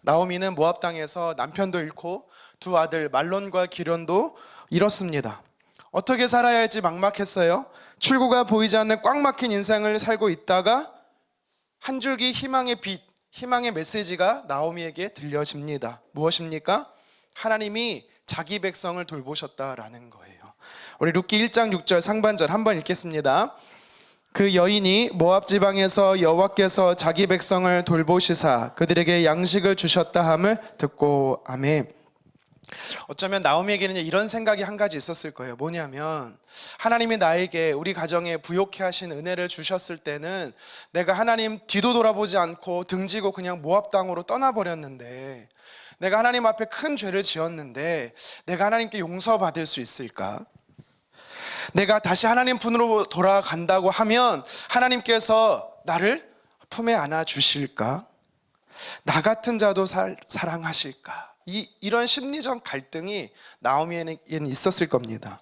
나오미는 모압 땅에서 남편도 잃고 두 아들 말론과 기련도 잃었습니다. 어떻게 살아야 할지 막막했어요. 출구가 보이지 않는 꽉 막힌 인생을 살고 있다가 한 줄기 희망의 빛, 희망의 메시지가 나오미에게 들려집니다. 무엇입니까? 하나님이 자기 백성을 돌보셨다라는 거예요. 우리 룻기 1장 6절 상반절 한번 읽겠습니다. 그 여인이 모압 지방에서 여호와께서 자기 백성을 돌보시사 그들에게 양식을 주셨다 함을 듣고 아멘. 어쩌면 나오미에게는 이런 생각이 한 가지 있었을 거예요. 뭐냐면 하나님이 나에게 우리 가정에 부욕해 하신 은혜를 주셨을 때는 내가 하나님 뒤도 돌아보지 않고 등지고 그냥 모압 땅으로 떠나버렸는데, 내가 하나님 앞에 큰 죄를 지었는데 내가 하나님께 용서받을 수 있을까? 내가 다시 하나님 품으로 돌아간다고 하면 하나님께서 나를 품에 안아 주실까? 나 같은 자도 사랑하실까? 이런 심리적 갈등이 나오미에게는 있었을 겁니다.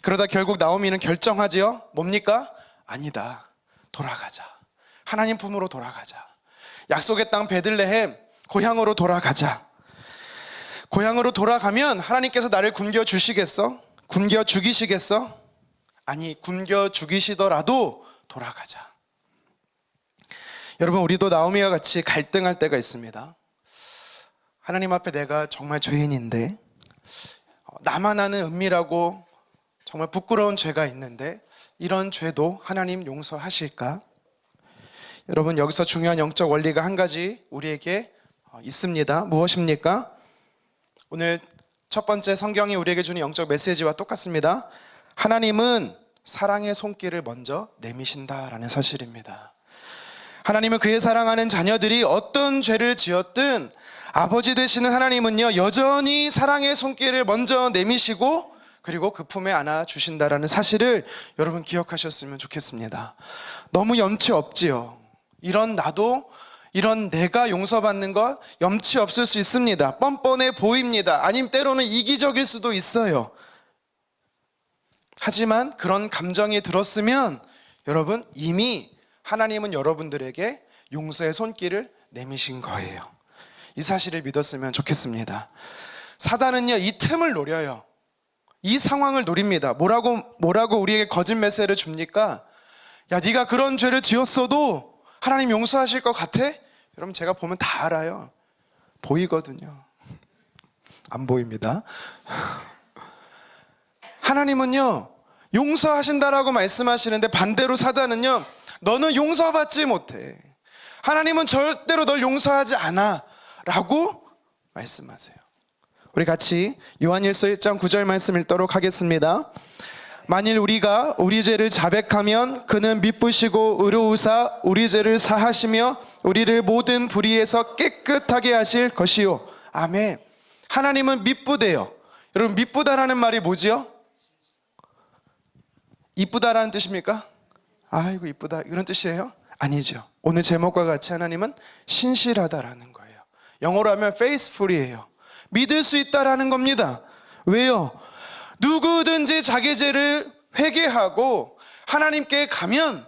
그러다 결국 나오미는 결정하지요. 뭡니까? 아니다, 돌아가자. 하나님 품으로 돌아가자. 약속의 땅 베들레헴 고향으로 돌아가자. 고향으로 돌아가면 하나님께서 나를 굶겨 주시겠어? 굶겨 죽이시겠어? 아니, 굶겨 죽이시더라도 돌아가자. 여러분, 우리도 나오미와 같이 갈등할 때가 있습니다. 하나님 앞에 내가 정말 죄인인데, 나만 아는 은밀하고 정말 부끄러운 죄가 있는데 이런 죄도 하나님 용서하실까? 여러분, 여기서 중요한 영적 원리가 한 가지 우리에게 있습니다. 무엇입니까? 오늘 첫 번째 성경이 우리에게 주는 영적 메시지와 똑같습니다. 하나님은 사랑의 손길을 먼저 내미신다라는 사실입니다. 하나님은 그의 사랑하는 자녀들이 어떤 죄를 지었든 아버지 되시는 하나님은요, 여전히 사랑의 손길을 먼저 내미시고 그리고 그 품에 안아 주신다라는 사실을 여러분 기억하셨으면 좋겠습니다. 너무 염치 없지요. 이런 나도, 이런 내가 용서받는 것 염치 없을 수 있습니다. 뻔뻔해 보입니다. 아니면 때로는 이기적일 수도 있어요. 하지만 그런 감정이 들었으면 여러분, 이미 하나님은 여러분들에게 용서의 손길을 내미신 거예요. 이 사실을 믿었으면 좋겠습니다. 사단은요, 이 틈을 노려요. 이 상황을 노립니다. 뭐라고 우리에게 거짓 메시지를 줍니까? 야, 네가 그런 죄를 지었어도 하나님 용서하실 것 같아? 여러분, 제가 보면 다 알아요. 보이거든요. 안 보입니다. 하나님은요, 용서하신다라고 말씀하시는데 반대로 사단은요, 너는 용서받지 못해. 하나님은 절대로 널 용서하지 않아 라고 말씀하세요. 우리 같이 요한일서 1장 9절 말씀 읽도록 하겠습니다. 만일 우리가 우리 죄를 자백하면 그는 미쁘시고 의로우사 우리 죄를 사하시며 우리를 모든 불의에서 깨끗하게 하실 것이요. 아멘. 하나님은 미쁘대요. 여러분, 미쁘다라는 말이 뭐지요? 이쁘다라는 뜻입니까? 아이고 이쁘다 이런 뜻이에요? 아니죠. 오늘 제목과 같이 하나님은 신실하다라는 거예요. 영어로 하면 faithful이에요. 믿을 수 있다라는 겁니다. 왜요? 누구든지 자기 죄를 회개하고 하나님께 가면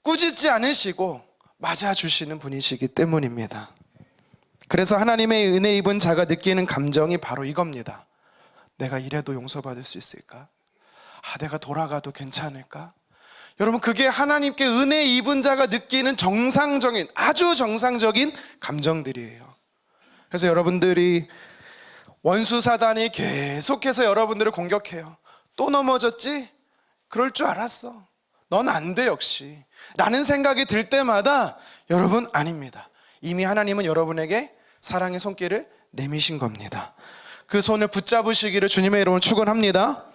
꾸짖지 않으시고 맞아주시는 분이시기 때문입니다. 그래서 하나님의 은혜 입은 자가 느끼는 감정이 바로 이겁니다. 내가 이래도 용서받을 수 있을까? 내가 돌아가도 괜찮을까? 여러분, 그게 하나님께 은혜 입은 자가 느끼는 정상적인, 아주 정상적인 감정들이에요. 그래서 여러분들이 원수 사단이 계속해서 여러분들을 공격해요. 또 넘어졌지? 그럴 줄 알았어. 넌 안 돼 역시 라는 생각이 들 때마다 여러분, 아닙니다. 이미 하나님은 여러분에게 사랑의 손길을 내미신 겁니다. 그 손을 붙잡으시기를 주님의 이름으로 축원합니다.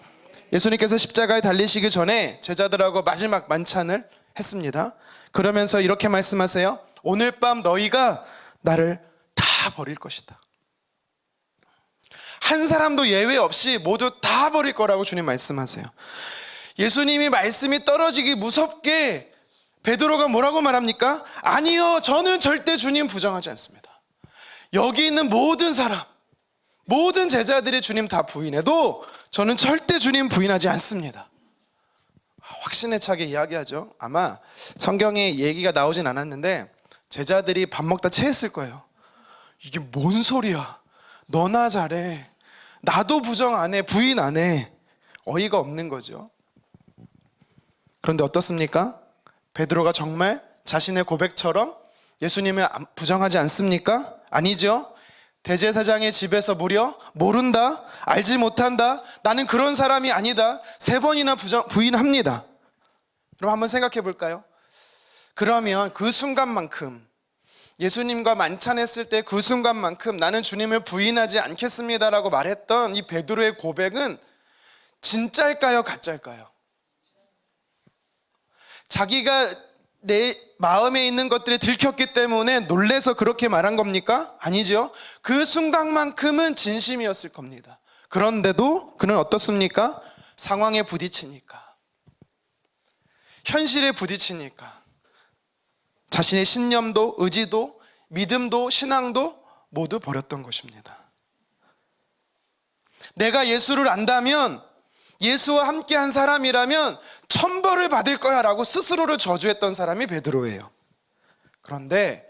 예수님께서 십자가에 달리시기 전에 제자들하고 마지막 만찬을 했습니다. 그러면서 이렇게 말씀하세요. 오늘 밤 너희가 나를 다 버릴 것이다. 한 사람도 예외 없이 모두 다 버릴 거라고 주님 말씀하세요. 예수님이 말씀이 떨어지기 무섭게 베드로가 뭐라고 말합니까? 아니요, 저는 절대 주님 부정하지 않습니다. 여기 있는 모든 사람, 모든 제자들이 주님 다 부인해도 저는 절대 주님 부인하지 않습니다. 확신에 차게 이야기하죠. 아마 성경에 얘기가 나오진 않았는데 제자들이 밥 먹다 체했을 거예요. 이게 뭔 소리야? 너나 잘해. 나도 부정 안 해. 부인 안 해. 어이가 없는 거죠. 그런데 어떻습니까? 베드로가 정말 자신의 고백처럼 예수님을 부정하지 않습니까? 아니죠. 대제사장의 집에서 무려 모른다, 알지 못한다, 나는 그런 사람이 아니다, 3번이나 부인합니다. 그럼 한번 생각해 볼까요? 그러면 그 순간만큼, 예수님과 만찬했을 때 그 순간만큼 나는 주님을 부인하지 않겠습니다라고 말했던 이 베드로의 고백은 진짜일까요? 가짜일까요? 자기가 내 마음에 있는 것들이 들켰기 때문에 놀래서 그렇게 말한 겁니까? 아니죠. 그 순간만큼은 진심이었을 겁니다. 그런데도 그는 어떻습니까? 상황에 부딪히니까, 현실에 부딪히니까 자신의 신념도, 의지도, 믿음도, 신앙도 모두 버렸던 것입니다. 내가 예수를 안다면, 예수와 함께한 사람이라면 천벌을 받을 거야 라고 스스로를 저주했던 사람이 베드로예요. 그런데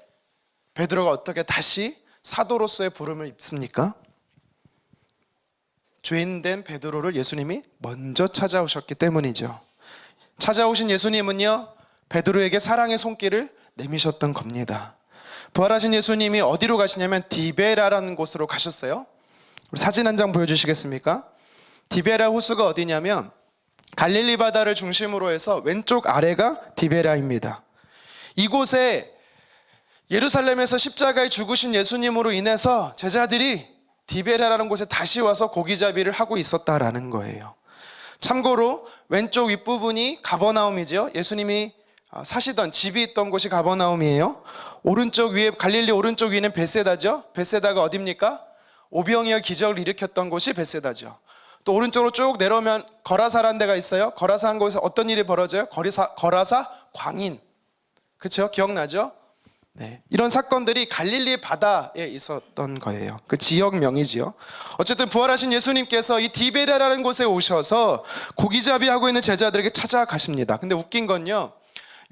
베드로가 어떻게 다시 사도로서의 부름을 입습니까? 죄인된 베드로를 예수님이 먼저 찾아오셨기 때문이죠. 찾아오신 예수님은요, 베드로에게 사랑의 손길을 내미셨던 겁니다. 부활하신 예수님이 어디로 가시냐면 디베라라는 곳으로 가셨어요. 사진 한 장 보여주시겠습니까? 디베라 호수가 어디냐면 갈릴리 바다를 중심으로 해서 왼쪽 아래가 디베라입니다. 이곳에 예루살렘에서 십자가에 죽으신 예수님으로 인해서 제자들이 디베라라는 곳에 다시 와서 고기잡이를 하고 있었다라는 거예요. 참고로 왼쪽 윗부분이 가버나움이죠. 예수님이 사시던 집이 있던 곳이 가버나움이에요. 오른쪽 위에, 갈릴리 오른쪽 위는 베세다죠. 베세다가 어디입니까? 오병이어 기적을 일으켰던 곳이 베세다죠. 또 오른쪽으로 쭉 내려오면 거라사라는 데가 있어요. 거라사 한 곳에서 어떤 일이 벌어져요? 거라사 광인. 그렇죠? 기억나죠? 네. 이런 사건들이 갈릴리 바다에 있었던 거예요. 그 지역명이지요. 어쨌든 부활하신 예수님께서 이 디베라라는 곳에 오셔서 고기잡이 하고 있는 제자들에게 찾아가십니다. 근데 웃긴 건요,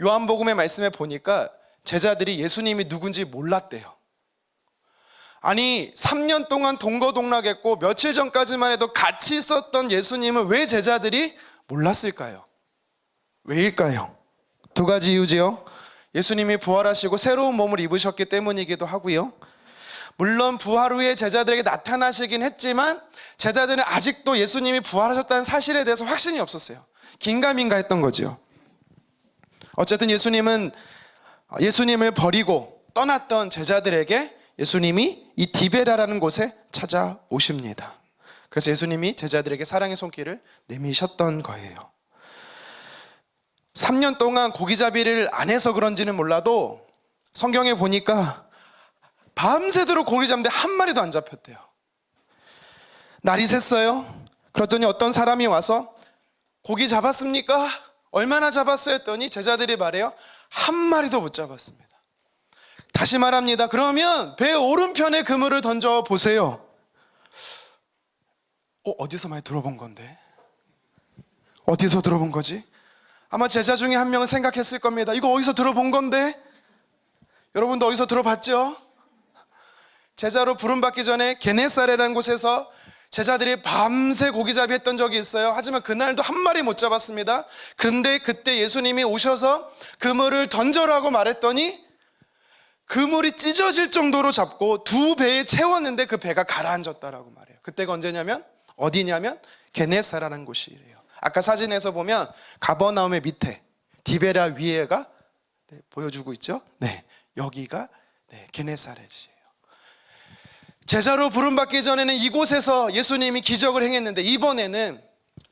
요한복음의 말씀에 보니까 제자들이 예수님이 누군지 몰랐대요. 아니 3년 동안 동거동락했고 며칠 전까지만 해도 같이 있었던 예수님을 왜 제자들이 몰랐을까요? 왜일까요? 2가지 이유지요. 예수님이 부활하시고 새로운 몸을 입으셨기 때문이기도 하고요. 물론 부활 후에 제자들에게 나타나시긴 했지만 제자들은 아직도 예수님이 부활하셨다는 사실에 대해서 확신이 없었어요. 긴가민가 했던 거죠. 어쨌든 예수님을 버리고 떠났던 제자들에게 예수님이 이 디베라라는 곳에 찾아오십니다. 그래서 예수님이 제자들에게 사랑의 손길을 내미셨던 거예요. 3년 동안 고기잡이를 안 해서 그런지는 몰라도 성경에 보니까 밤새도록 고기 잡는데 한 마리도 안 잡혔대요. 날이 샜어요. 그랬더니 어떤 사람이 와서 고기 잡았습니까? 얼마나 잡았어요? 했더니 제자들이 말해요. 한 마리도 못 잡았습니다. 다시 말합니다. 그러면 배 오른편에 그물을 던져 보세요. 어디서 많이 들어본 건데? 어디서 들어본 거지? 아마 제자 중에 한 명은 생각했을 겁니다. 이거 어디서 들어본 건데? 여러분도 어디서 들어봤죠? 제자로 부름받기 전에 게네사레라는 곳에서 제자들이 밤새 고기잡이 했던 적이 있어요. 하지만 그날도 한 마리 못 잡았습니다. 근데 그때 예수님이 오셔서 그물을 던져라고 말했더니 그물이 찢어질 정도로 잡고 2배에 채웠는데 그 배가 가라앉았다라고 말해요. 그때가 언제냐면, 어디냐면 게네사라는 곳이래요. 아까 사진에서 보면 가버나움의 밑에, 디베라 위에가 보여주고 있죠. 네, 여기가 게네사렛이에요. 제자로 부름받기 전에는 이곳에서 예수님이 기적을 행했는데 이번에는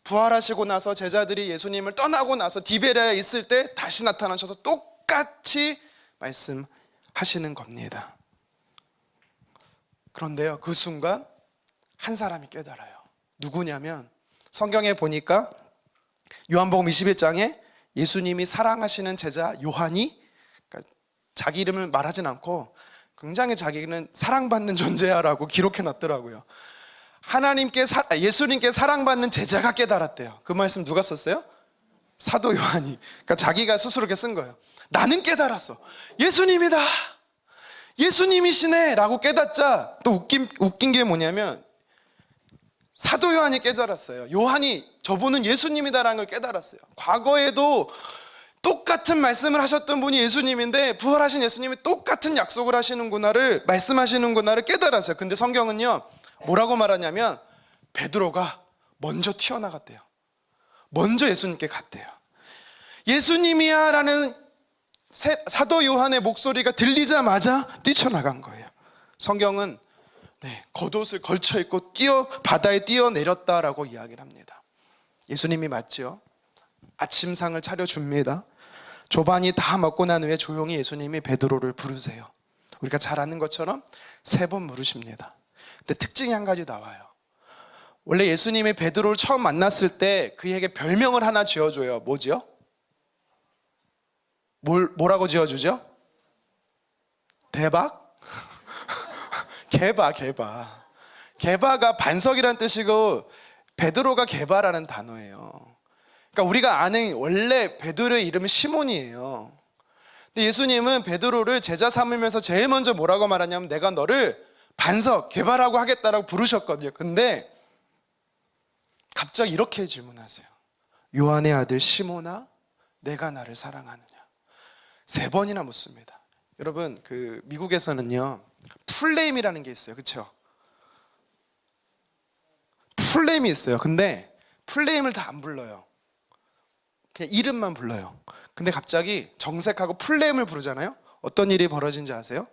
부활하시고 나서 제자들이 예수님을 떠나고 나서 디베라에 있을 때 다시 나타나셔서 똑같이 말씀하시는 겁니다. 그런데요, 그 순간 한 사람이 깨달아요. 누구냐면 성경에 보니까 요한복음 21장에 예수님이 사랑하시는 제자 요한이, 그러니까 자기 이름을 말하진 않고 굉장히 자기는 사랑받는 존재야라고 기록해놨더라고요. 예수님께 사랑받는 제자가 깨달았대요. 그 말씀 누가 썼어요? 사도 요한이. 그러니까 자기가 스스로 이렇게 쓴 거예요. 나는 깨달았어. 예수님이다. 예수님이시네 라고 깨닫자 또 웃긴 게 뭐냐면 사도 요한이 깨달았어요. 요한이 저분은 예수님이다라는 걸 깨달았어요. 과거에도 똑같은 말씀을 하셨던 분이 예수님인데 부활하신 예수님이 똑같은 약속을 하시는구나를 말씀하시는구나를 깨달았어요. 근데 성경은요 뭐라고 말하냐면 베드로가 먼저 튀어나갔대요. 먼저 예수님께 갔대요. 예수님이야 라는 사도 요한의 목소리가 들리자마자 뛰쳐나간 거예요. 성경은 겉옷을 걸쳐 입고 바다에 뛰어내렸다라고 이야기를 합니다. 예수님이 맞죠? 아침상을 차려줍니다. 조반이 다 먹고 난 후에 조용히 예수님이 베드로를 부르세요. 우리가 잘 아는 것처럼 3번 부르십니다. 근데 특징이 한 가지 나와요. 원래 예수님이 베드로를 처음 만났을 때 그에게 별명을 하나 지어줘요. 뭐지요? 뭐라고 지어주죠? 대박? 개바. 개바가 반석이란 뜻이고 베드로가 개바라는 단어예요. 그러니까 우리가 아는 원래 베드로의 이름은 시몬이에요. 근데 예수님은 베드로를 제자 삼으면서 제일 먼저 뭐라고 말하냐면 내가 너를 반석, 개바라고 하겠다라고 부르셨거든요. 근데 갑자기 이렇게 질문하세요. 요한의 아들 시몬아, 내가 나를 사랑하느냐? 3번이나 묻습니다. 여러분 미국에서는요 풀네임이라는 게 있어요. 그렇죠? 풀네임이 있어요. 근데 풀네임을 다 안 불러요. 그냥 이름만 불러요. 근데 갑자기 정색하고 풀네임을 부르잖아요. 어떤 일이 벌어진지 아세요?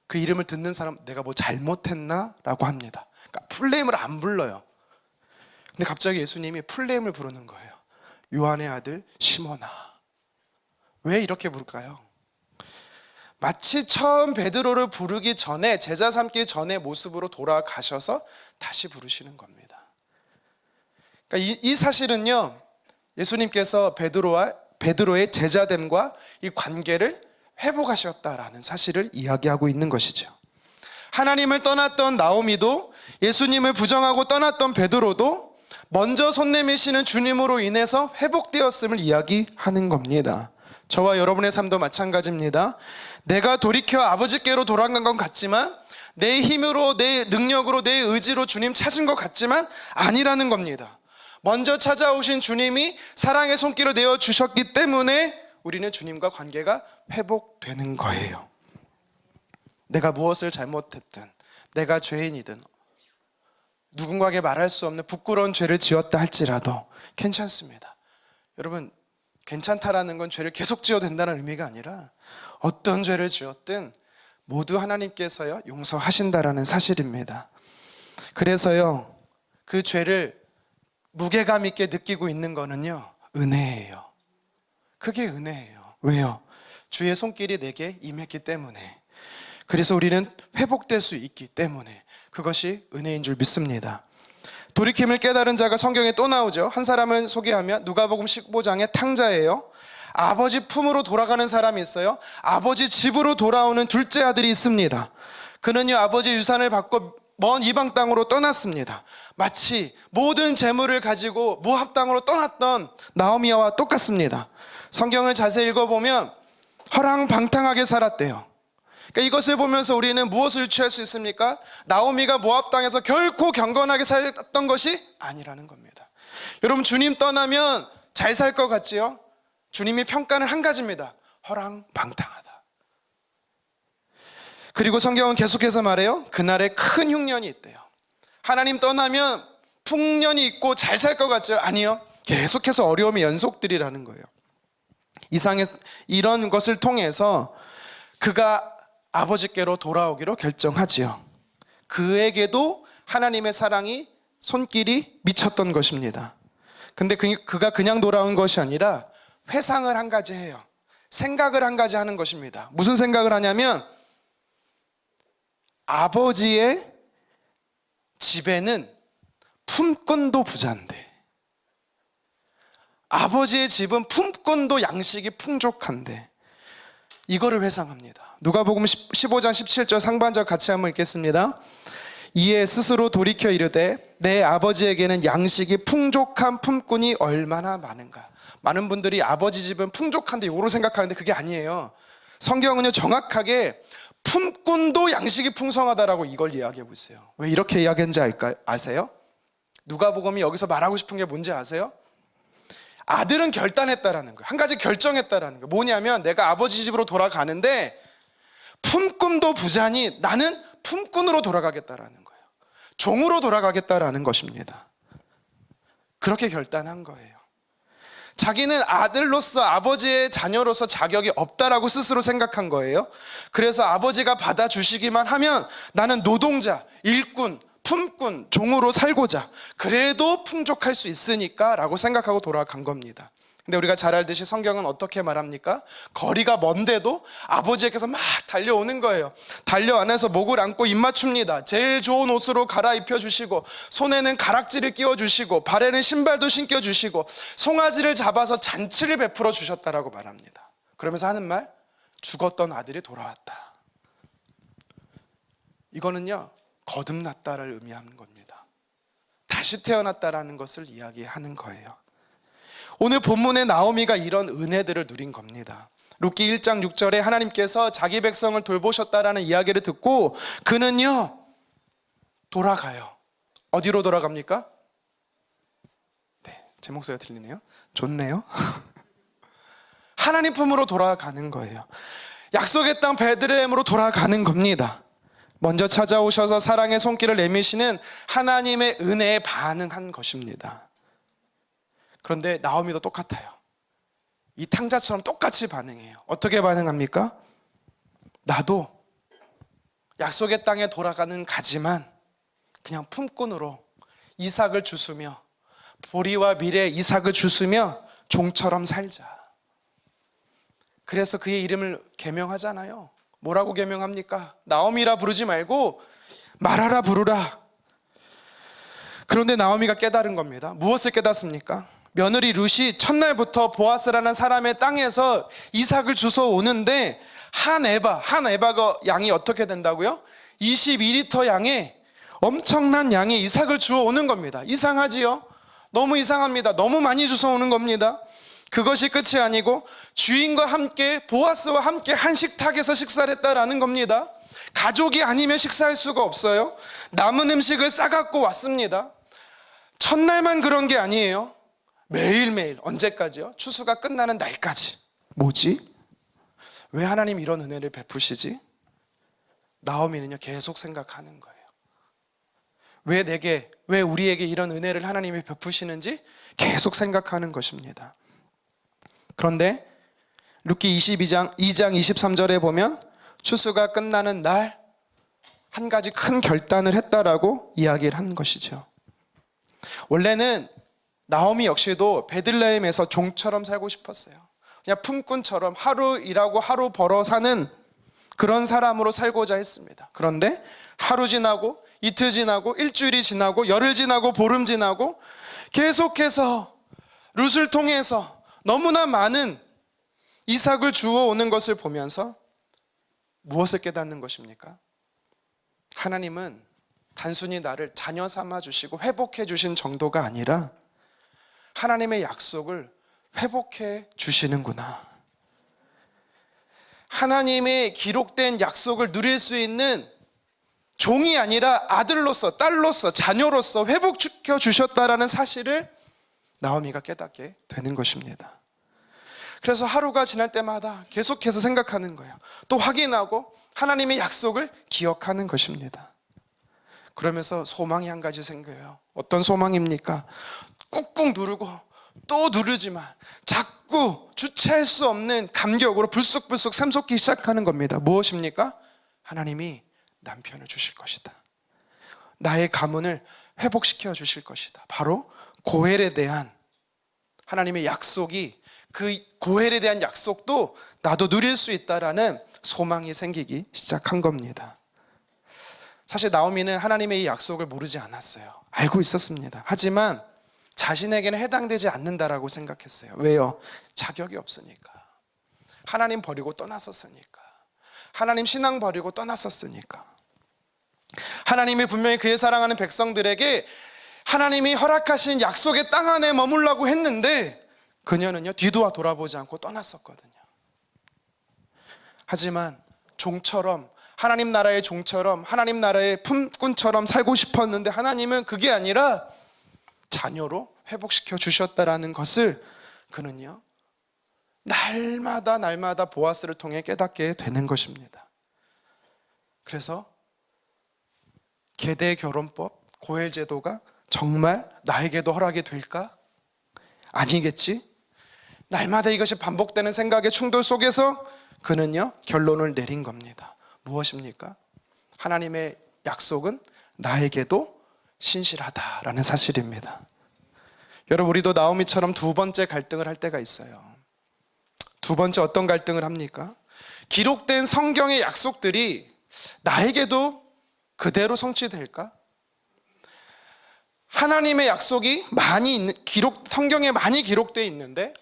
그 이름을 듣는 사람 내가 뭐 잘못했나? 라고 합니다. 그러니까 풀네임을 안 불러요. 근데 갑자기 예수님이 풀네임을 부르는 거예요. 요한의 아들 시몬아. 왜 이렇게 부를까요? 마치 처음 베드로를 부르기 전에 제자 삼기 전의 모습으로 돌아가셔서 다시 부르시는 겁니다. 그러니까 이 사실은요 예수님께서 베드로의 제자됨과 이 관계를 회복하셨다라는 사실을 이야기하고 있는 것이죠. 하나님을 떠났던 나오미도 예수님을 부정하고 떠났던 베드로도 먼저 손 내미시는 주님으로 인해서 회복되었음을 이야기하는 겁니다. 저와 여러분의 삶도 마찬가지입니다. 내가 돌이켜 아버지께로 돌아간 것 같지만 내 힘으로 내 능력으로 내 의지로 주님 찾은 것 같지만 아니라는 겁니다. 먼저 찾아오신 주님이 사랑의 손길을 내어주셨기 때문에 우리는 주님과 관계가 회복되는 거예요. 내가 무엇을 잘못했든 내가 죄인이든 누군가에게 말할 수 없는 부끄러운 죄를 지었다 할지라도 괜찮습니다. 여러분 괜찮다라는 건 죄를 계속 지어도 된다는 의미가 아니라 어떤 죄를 지었든 모두 하나님께서요 용서하신다라는 사실입니다. 그래서요 그 죄를 무게감 있게 느끼고 있는 거는요 은혜예요. 그게 은혜예요. 왜요? 주의 손길이 내게 임했기 때문에. 그래서 우리는 회복될 수 있기 때문에 그것이 은혜인 줄 믿습니다. 돌이킴을 깨달은 자가 성경에 또 나오죠. 한 사람을 소개하면 누가복음 15장의 탕자예요. 아버지 품으로 돌아가는 사람이 있어요. 아버지 집으로 돌아오는 둘째 아들이 있습니다. 그는요 아버지 유산을 받고 먼 이방 땅으로 떠났습니다. 마치 모든 재물을 가지고 모압 땅으로 떠났던 나오미와 똑같습니다. 성경을 자세히 읽어보면 허랑방탕하게 살았대요. 그러니까 이것을 보면서 우리는 무엇을 유추할 수 있습니까? 나오미가 모압 땅에서 결코 경건하게 살았던 것이 아니라는 겁니다. 여러분 주님 떠나면 잘 살 것 같지요? 주님이 평가는 한 가지입니다. 허랑방탕하다. 그리고 성경은 계속해서 말해요. 그날에 큰 흉년이 있대요. 하나님 떠나면 풍년이 있고 잘 살 것 같죠? 아니요. 계속해서 어려움의 연속들이라는 거예요. 이런 것을 통해서 그가 아버지께로 돌아오기로 결정하지요. 그에게도 하나님의 사랑이 손길이 미쳤던 것입니다. 근데 그가 그냥 돌아온 것이 아니라 회상을 한 가지 해요. 생각을 한 가지 하는 것입니다. 무슨 생각을 하냐면 아버지의 집에는 품꾼도 부자인데 아버지의 집은 품꾼도 양식이 풍족한데 이거를 회상합니다. 누가복음 15장 17절 상반절 같이 한번 읽겠습니다. 이에 스스로 돌이켜 이르되 내 아버지에게는 양식이 풍족한 품꾼이 얼마나 많은가. 많은 분들이 아버지 집은 풍족한데 이거로 생각하는데 그게 아니에요. 성경은요 정확하게 품꾼도 양식이 풍성하다라고 이걸 이야기하고 있어요. 왜 이렇게 이야기했는지 아세요? 누가복음이 여기서 말하고 싶은 게 뭔지 아세요? 아들은 결단했다라는 거예요. 한 가지 결정했다라는 거예요. 뭐냐면 내가 아버지 집으로 돌아가는데 품꾼도 부자니 나는 품꾼으로 돌아가겠다라는 거예요. 종으로 돌아가겠다라는 것입니다. 그렇게 결단한 거예요. 자기는 아들로서, 아버지의 자녀로서 자격이 없다라고 스스로 생각한 거예요. 그래서 아버지가 받아주시기만 하면 나는 노동자, 일꾼, 품꾼, 종으로 살고자, 그래도 풍족할 수 있으니까 라고 생각하고 돌아간 겁니다. 근데 우리가 잘 알듯이 성경은 어떻게 말합니까? 거리가 먼데도 아버지께서 막 달려오는 거예요. 달려안아서 목을 안고 입 맞춥니다. 제일 좋은 옷으로 갈아입혀 주시고, 손에는 가락지를 끼워 주시고, 발에는 신발도 신겨 주시고, 송아지를 잡아서 잔치를 베풀어 주셨다라고 말합니다. 그러면서 하는 말, 죽었던 아들이 돌아왔다. 이거는요, 거듭났다를 의미하는 겁니다. 다시 태어났다라는 것을 이야기하는 거예요. 오늘 본문의 나오미가 이런 은혜들을 누린 겁니다. 룻기 1장 6절에 하나님께서 자기 백성을 돌보셨다라는 이야기를 듣고 그는요 돌아가요. 어디로 돌아갑니까? 네, 제 목소리가 들리네요. 좋네요. 하나님 품으로 돌아가는 거예요. 약속의 땅 베들레헴으로 돌아가는 겁니다. 먼저 찾아오셔서 사랑의 손길을 내미시는 하나님의 은혜에 반응한 것입니다. 그런데 나오미도 똑같아요. 이 탕자처럼 똑같이 반응해요. 어떻게 반응합니까? 나도 약속의 땅에 돌아가는 가지만 그냥 품꾼으로 이삭을 주스며, 보리와 밀에 이삭을 주스며 종처럼 살자. 그래서 그의 이름을 계명하잖아요. 뭐라고 계명합니까? 나오미라 부르지 말고 마라라 부르라. 그런데 나오미가 깨달은 겁니다. 무엇을 깨닫습니까? 며느리 룻이 첫날부터 보아스라는 사람의 땅에서 이삭을 주워 오는데 한 에바가 양이 어떻게 된다고요? 22리터 양의 엄청난 양의 이삭을 주워 오는 겁니다. 이상하지요? 너무 이상합니다. 너무 많이 주워 오는 겁니다. 그것이 끝이 아니고 주인과 함께, 보아스와 함께 한 식탁에서 식사를 했다라는 겁니다. 가족이 아니면 식사할 수가 없어요. 남은 음식을 싸갖고 왔습니다. 첫날만 그런 게 아니에요. 매일매일. 언제까지요? 추수가 끝나는 날까지. 뭐지? 왜 하나님 이런 은혜를 베푸시지? 나오미는요 계속 생각하는 거예요. 왜 우리에게 이런 은혜를 하나님이 베푸시는지 계속 생각하는 것입니다. 그런데 룻기 2장 23절에 보면 추수가 끝나는 날 한 가지 큰 결단을 했다라고 이야기를 한 것이죠. 원래는 나오미 역시도 베들레헴에서 종처럼 살고 싶었어요. 그냥 품꾼처럼 하루 일하고 하루 벌어 사는 그런 사람으로 살고자 했습니다. 그런데 하루 지나고 이틀 지나고 일주일이 지나고 열흘 지나고 보름 지나고 계속해서 룻을 통해서 너무나 많은 이삭을 주워 오는 것을 보면서 무엇을 깨닫는 것입니까? 하나님은 단순히 나를 자녀 삼아 주시고 회복해 주신 정도가 아니라 하나님의 약속을 회복해 주시는구나. 하나님의 기록된 약속을 누릴 수 있는 종이 아니라 아들로서, 딸로서, 자녀로서 회복시켜 주셨다라는 사실을 나오미가 깨닫게 되는 것입니다. 그래서 하루가 지날 때마다 계속해서 생각하는 거예요. 또 확인하고 하나님의 약속을 기억하는 것입니다. 그러면서 소망이 한 가지 생겨요. 어떤 소망입니까? 꾹꾹 누르고 또 누르지만 자꾸 주체할 수 없는 감격으로 불쑥불쑥 샘솟기 시작하는 겁니다. 무엇입니까? 하나님이 남편을 주실 것이다. 나의 가문을 회복시켜 주실 것이다. 바로 고엘에 대한 하나님의 약속이, 그 고엘에 대한 약속도 나도 누릴 수 있다라는 소망이 생기기 시작한 겁니다. 사실 나오미는 하나님의 이 약속을 모르지 않았어요. 알고 있었습니다. 하지만 자신에게는 해당되지 않는다라고 생각했어요. 왜요? 자격이 없으니까. 하나님 버리고 떠났었으니까. 하나님 신앙 버리고 떠났었으니까. 하나님이 분명히 그의 사랑하는 백성들에게 하나님이 허락하신 약속의 땅 안에 머물라고 했는데 그녀는요 뒤도 돌아보지 않고 떠났었거든요. 하지만 종처럼 하나님 나라의 종처럼, 하나님 나라의 품꾼처럼 살고 싶었는데 하나님은 그게 아니라 자녀로 회복시켜 주셨다라는 것을 그는요 날마다 보아스를 통해 깨닫게 되는 것입니다. 그래서 계대 결혼법, 고엘 제도가 정말 나에게도 허락이 될까? 아니겠지? 날마다 이것이 반복되는 생각의 충돌 속에서 그는요 결론을 내린 겁니다. 무엇입니까? 하나님의 약속은 나에게도 신실하다라는 사실입니다. 여러분, 우리도 나오미처럼 두 번째 갈등을 할 때가 있어요. 두 번째 어떤 갈등을 합니까? 기록된 성경의 약속들이 나에게도 그대로 성취될까? 하나님의 약속이 성경에 많이 기록되어 있는데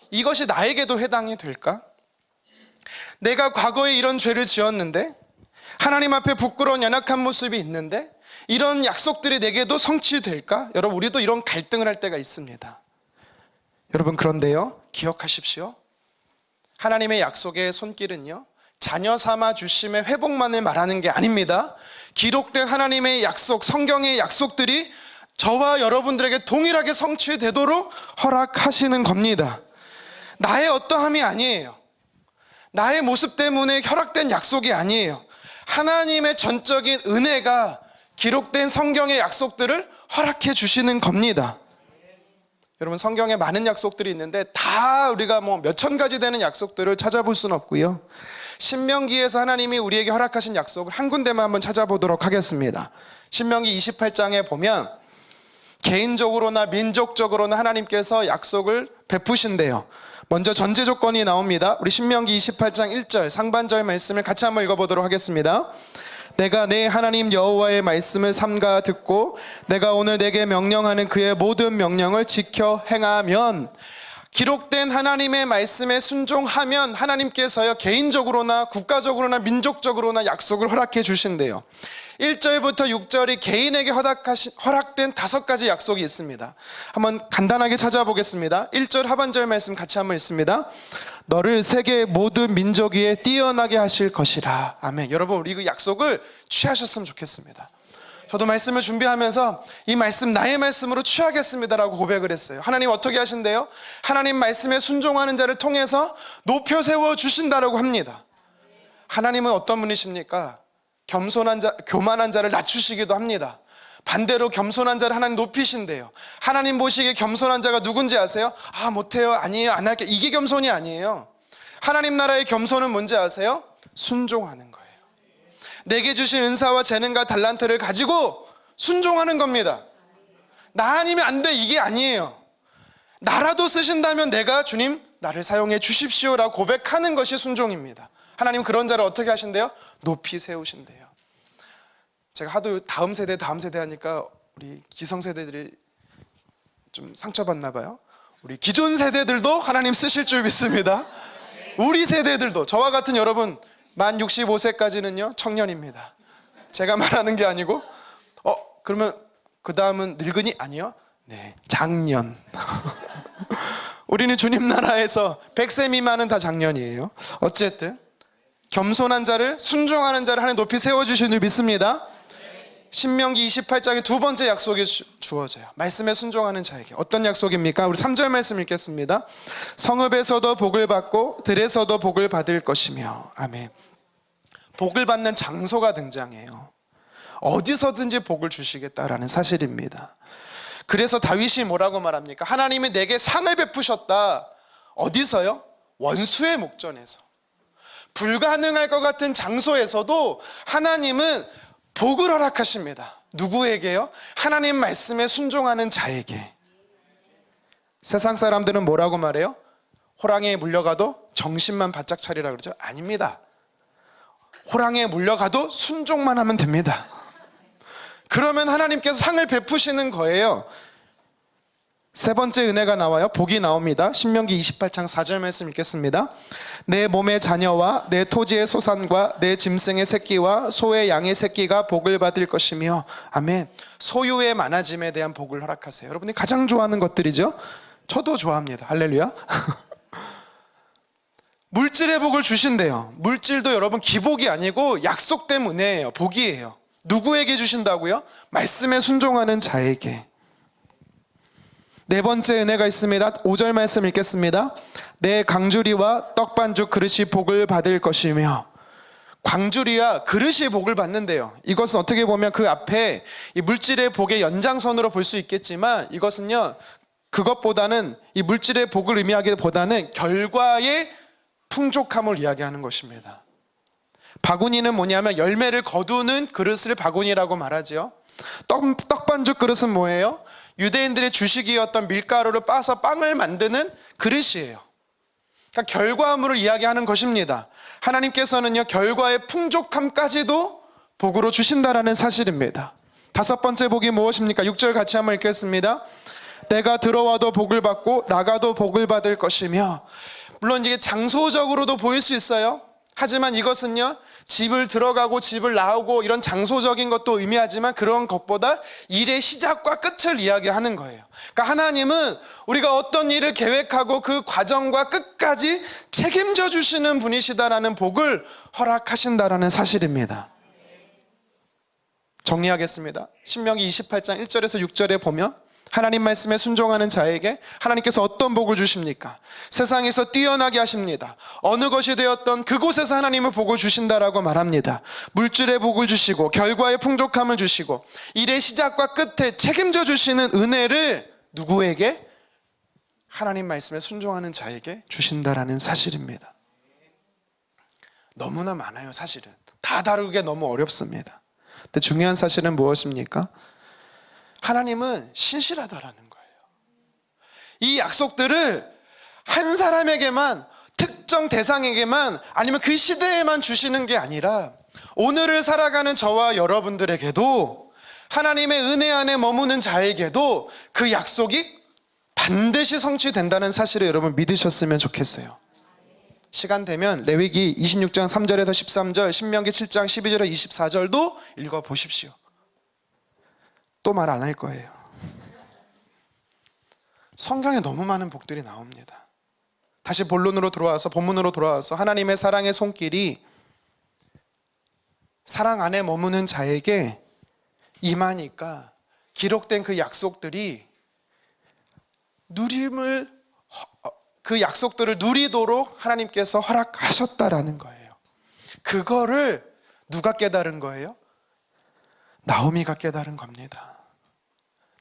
이것이 나에게도 해당이 될까? 내가 과거에 이런 죄를 지었는데 하나님 앞에 부끄러운 연약한 모습이 있는데 이런 약속들이 내게도 성취될까? 여러분, 우리도 이런 갈등을 할 때가 있습니다. 여러분, 그런데요 기억하십시오. 하나님의 약속의 손길은요 자녀 삼아 주심의 회복만을 말하는 게 아닙니다. 기록된 하나님의 약속, 성경의 약속들이 저와 여러분들에게 동일하게 성취되도록 허락하시는 겁니다. 나의 어떠함이 아니에요. 나의 모습 때문에 허락된 약속이 아니에요. 하나님의 전적인 은혜가 기록된 성경의 약속들을 허락해 주시는 겁니다. 여러분, 성경에 많은 약속들이 있는데 다 우리가 몇천 가지 되는 약속들을 찾아볼 수는 없고요. 신명기에서 하나님이 우리에게 허락하신 약속을 한 군데만 한번 찾아보도록 하겠습니다. 신명기 28장에 보면 개인적으로나 민족적으로나 하나님께서 약속을 베푸신대요. 먼저 전제 조건이 나옵니다. 우리 신명기 28장 1절 상반절 말씀을 같이 한번 읽어보도록 하겠습니다. 내가 내 하나님 여호와의 말씀을 삼가 듣고 내가 오늘 내게 명령하는 그의 모든 명령을 지켜 행하면, 기록된 하나님의 말씀에 순종하면 하나님께서요 개인적으로나 국가적으로나 민족적으로나 약속을 허락해 주신대요. 1절부터 6절이 개인에게 허락된 5가지 약속이 있습니다. 한번 간단하게 찾아보겠습니다. 1절 하반절 말씀 같이 한번 읽습니다. 너를 세계 모든 민족 위에 뛰어나게 하실 것이라. 아멘. 여러분, 우리 그 약속을 취하셨으면 좋겠습니다. 저도 말씀을 준비하면서 이 말씀 나의 말씀으로 취하겠습니다라고 고백을 했어요. 하나님 어떻게 하신대요? 하나님 말씀에 순종하는 자를 통해서 높여 세워 주신다라고 합니다. 하나님은 어떤 분이십니까? 교만한 자를 낮추시기도 합니다. 반대로 겸손한 자를 하나님 높이신대요. 하나님 보시기에 겸손한 자가 누군지 아세요? 못해요, 아니에요, 안 할게요, 이게 겸손이 아니에요. 하나님 나라의 겸손은 뭔지 아세요? 순종하는 거예요. 내게 주신 은사와 재능과 달란트를 가지고 순종하는 겁니다. 나 아니면 안 돼, 이게 아니에요. 나라도 쓰신다면 내가 주님 나를 사용해 주십시오라고 고백하는 것이 순종입니다. 하나님 그런 자를 어떻게 하신대요? 높이 세우신대요. 제가 하도 다음 세대 하니까 우리 기성세대들이 좀 상처받나 봐요. 우리 기존 세대들도 하나님 쓰실 줄 믿습니다. 우리 세대들도, 저와 같은 여러분 만 65세까지는요 청년입니다. 제가 말하는 게 아니고 그러면 그 다음은 늙은이? 아니요, 네, 장년. 우리는 주님 나라에서 100세 미만은 다 장년이에요. 어쨌든 겸손한 자를, 순종하는 자를 하나님 높이 세워주신 줄 믿습니다. 신명기 28장의 두 번째 약속이 주어져요. 말씀에 순종하는 자에게. 어떤 약속입니까? 우리 3절 말씀 읽겠습니다. 성읍에서도 복을 받고 들에서도 복을 받을 것이며. 아멘. 복을 받는 장소가 등장해요. 어디서든지 복을 주시겠다라는 사실입니다. 그래서 다윗이 뭐라고 말합니까? 하나님이 내게 상을 베푸셨다. 어디서요? 원수의 목전에서. 불가능할 것 같은 장소에서도 하나님은 복을 허락하십니다. 누구에게요? 하나님 말씀에 순종하는 자에게. 세상 사람들은 뭐라고 말해요? 호랑이에 물려가도 정신만 바짝 차리라 그러죠? 아닙니다. 호랑이에 물려가도 순종만 하면 됩니다. 그러면 하나님께서 상을 베푸시는 거예요. 세 번째 은혜가 나와요. 복이 나옵니다. 신명기 28장 4절 말씀 읽겠습니다. 내 몸의 자녀와 내 토지의 소산과 내 짐승의 새끼와 소의 양의 새끼가 복을 받을 것이며. 아멘. 소유의 많아짐에 대한 복을 허락하세요. 여러분이 가장 좋아하는 것들이죠. 저도 좋아합니다. 할렐루야. 물질의 복을 주신대요. 물질도 여러분 기복이 아니고 약속된 은혜예요. 복이에요. 누구에게 주신다고요? 말씀에 순종하는 자에게. 네 번째 은혜가 있습니다. 5절 말씀 읽겠습니다. 내 강주리와 떡반죽 그릇이 복을 받을 것이며. 광주리와 그릇이 복을 받는데요. 이것은 어떻게 보면 그 앞에 이 물질의 복의 연장선으로 볼 수 있겠지만, 이것은요, 그것보다는 이 물질의 복을 의미하기보다는 결과의 풍족함을 이야기하는 것입니다. 바구니는 뭐냐면 열매를 거두는 그릇을 바구니라고 말하지요. 떡반죽 그릇은 뭐예요? 유대인들의 주식이었던 밀가루를 빻아서 빵을 만드는 그릇이에요. 그러니까 결과물을 이야기하는 것입니다. 하나님께서는요, 결과의 풍족함까지도 복으로 주신다라는 사실입니다. 다섯 번째 복이 무엇입니까? 6절 같이 한번 읽겠습니다. 내가 들어와도 복을 받고 나가도 복을 받을 것이며. 물론 이게 장소적으로도 보일 수 있어요. 하지만 이것은요, 집을 들어가고 집을 나오고 이런 장소적인 것도 의미하지만 그런 것보다 일의 시작과 끝을 이야기하는 거예요. 그러니까 하나님은 우리가 어떤 일을 계획하고 그 과정과 끝까지 책임져 주시는 분이시다라는 복을 허락하신다라는 사실입니다. 정리하겠습니다. 신명기 28장 1절에서 6절에 보면 하나님 말씀에 순종하는 자에게 하나님께서 어떤 복을 주십니까? 세상에서 뛰어나게 하십니다. 어느 것이 되었던 그곳에서 하나님은 복을 주신다라고 말합니다. 물질의 복을 주시고 결과의 풍족함을 주시고 일의 시작과 끝에 책임져 주시는 은혜를 누구에게? 하나님 말씀에 순종하는 자에게 주신다라는 사실입니다. 너무나 많아요. 사실은 다 다루기가 너무 어렵습니다. 근데 중요한 사실은 무엇입니까? 하나님은 신실하다라는 거예요. 이 약속들을 한 사람에게만, 특정 대상에게만, 아니면 그 시대에만 주시는 게 아니라 오늘을 살아가는 저와 여러분들에게도, 하나님의 은혜 안에 머무는 자에게도 그 약속이 반드시 성취된다는 사실을 여러분 믿으셨으면 좋겠어요. 시간 되면 레위기 26장 3절에서 13절, 신명기 7장 12절에서 24절도 읽어보십시오. 또 말 안 할 거예요. 성경에 너무 많은 복들이 나옵니다. 다시 본문으로 돌아와서 하나님의 사랑의 손길이 사랑 안에 머무는 자에게 임하니까 기록된 그 약속들이 그 약속들을 누리도록 하나님께서 허락하셨다라는 거예요. 그거를 누가 깨달은 거예요? 나오미가 깨달은 겁니다.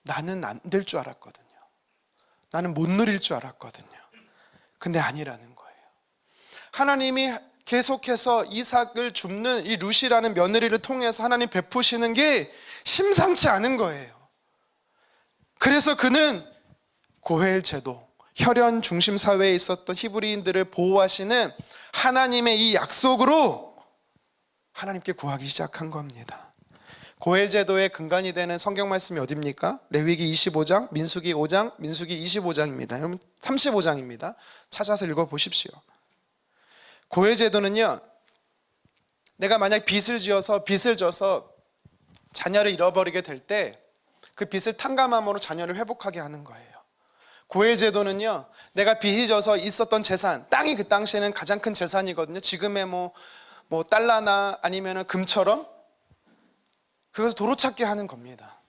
나는 안 될 줄 알았거든요. 나는 못 누릴 줄 알았거든요. 근데 아니라는 거예요. 하나님이 계속해서 이삭을 줍는 이 루시라는 며느리를 통해서 하나님 베푸시는 게 심상치 않은 거예요. 그래서 그는 고헬 제도, 혈연 중심 사회에 있었던 히브리인들을 보호하시는 하나님의 이 약속으로 하나님께 구하기 시작한 겁니다. 고헬 제도의 근간이 되는 성경 말씀이 어디입니까? 레위기 25장, 민수기 5장, 민수기 25장입니다. 여러분 35장입니다. 찾아서 읽어보십시오. 고헬 제도는요, 내가 만약 빚을 져서 자녀를 잃어버리게 될 때 그 빚을 탕감함으로 자녀를 회복하게 하는 거예요. 고헬 제도는요, 내가 빚이 져서 있었던 재산, 땅이 그 당시에는 가장 큰 재산이거든요. 지금의 뭐 달러나 아니면 금처럼 그것을 도로 찾게 하는 겁니다.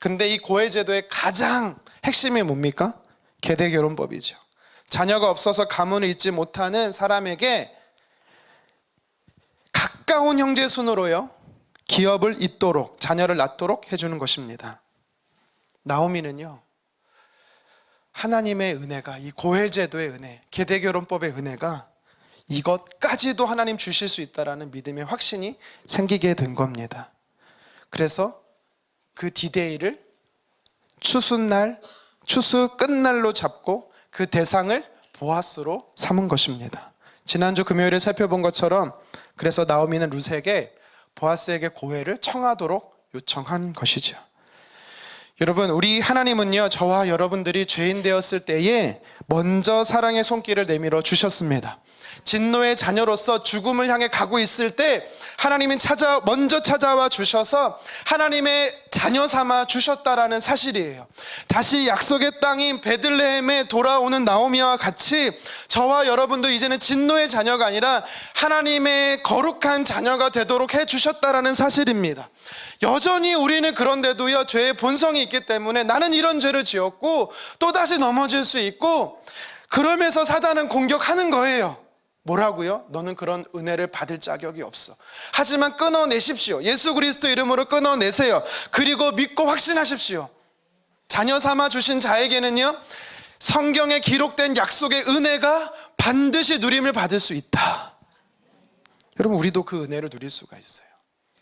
근데 이 고헬 제도의 가장 핵심이 뭡니까? 계대 결혼법이죠. 자녀가 없어서 가문을 잇지 못하는 사람에게 가까운 형제 순으로요, 기업을 잇도록, 자녀를 낳도록 해주는 것입니다. 나오미는요, 하나님의 은혜가, 이 고헬 제도의 은혜, 계대 결혼법의 은혜가 이것까지도 하나님 주실 수 있다라는 믿음의 확신이 생기게 된 겁니다. 그래서 그 디데이를 추수 끝날로 잡고 그 대상을 보아스로 삼은 것입니다. 지난주 금요일에 살펴본 것처럼 그래서 나오미는 룻에게 보아스에게 고해를 청하도록 요청한 것이죠. 여러분, 우리 하나님은요, 저와 여러분들이 죄인 되었을 때에 먼저 사랑의 손길을 내밀어 주셨습니다. 진노의 자녀로서 죽음을 향해 가고 있을 때 하나님이 먼저 찾아와 주셔서 하나님의 자녀 삼아 주셨다라는 사실이에요. 다시 약속의 땅인 베들레헴에 돌아오는 나오미와 같이 저와 여러분도 이제는 진노의 자녀가 아니라 하나님의 거룩한 자녀가 되도록 해 주셨다라는 사실입니다. 여전히 우리는 그런데도요, 죄의 본성이 있기 때문에 나는 이런 죄를 지었고 또다시 넘어질 수 있고, 그러면서 사단은 공격하는 거예요. 뭐라고요? 너는 그런 은혜를 받을 자격이 없어. 하지만 끊어내십시오. 예수 그리스도 이름으로 끊어내세요. 그리고 믿고 확신하십시오. 자녀 삼아 주신 자에게는요, 성경에 기록된 약속의 은혜가 반드시 누림을 받을 수 있다. 여러분, 우리도 그 은혜를 누릴 수가 있어요.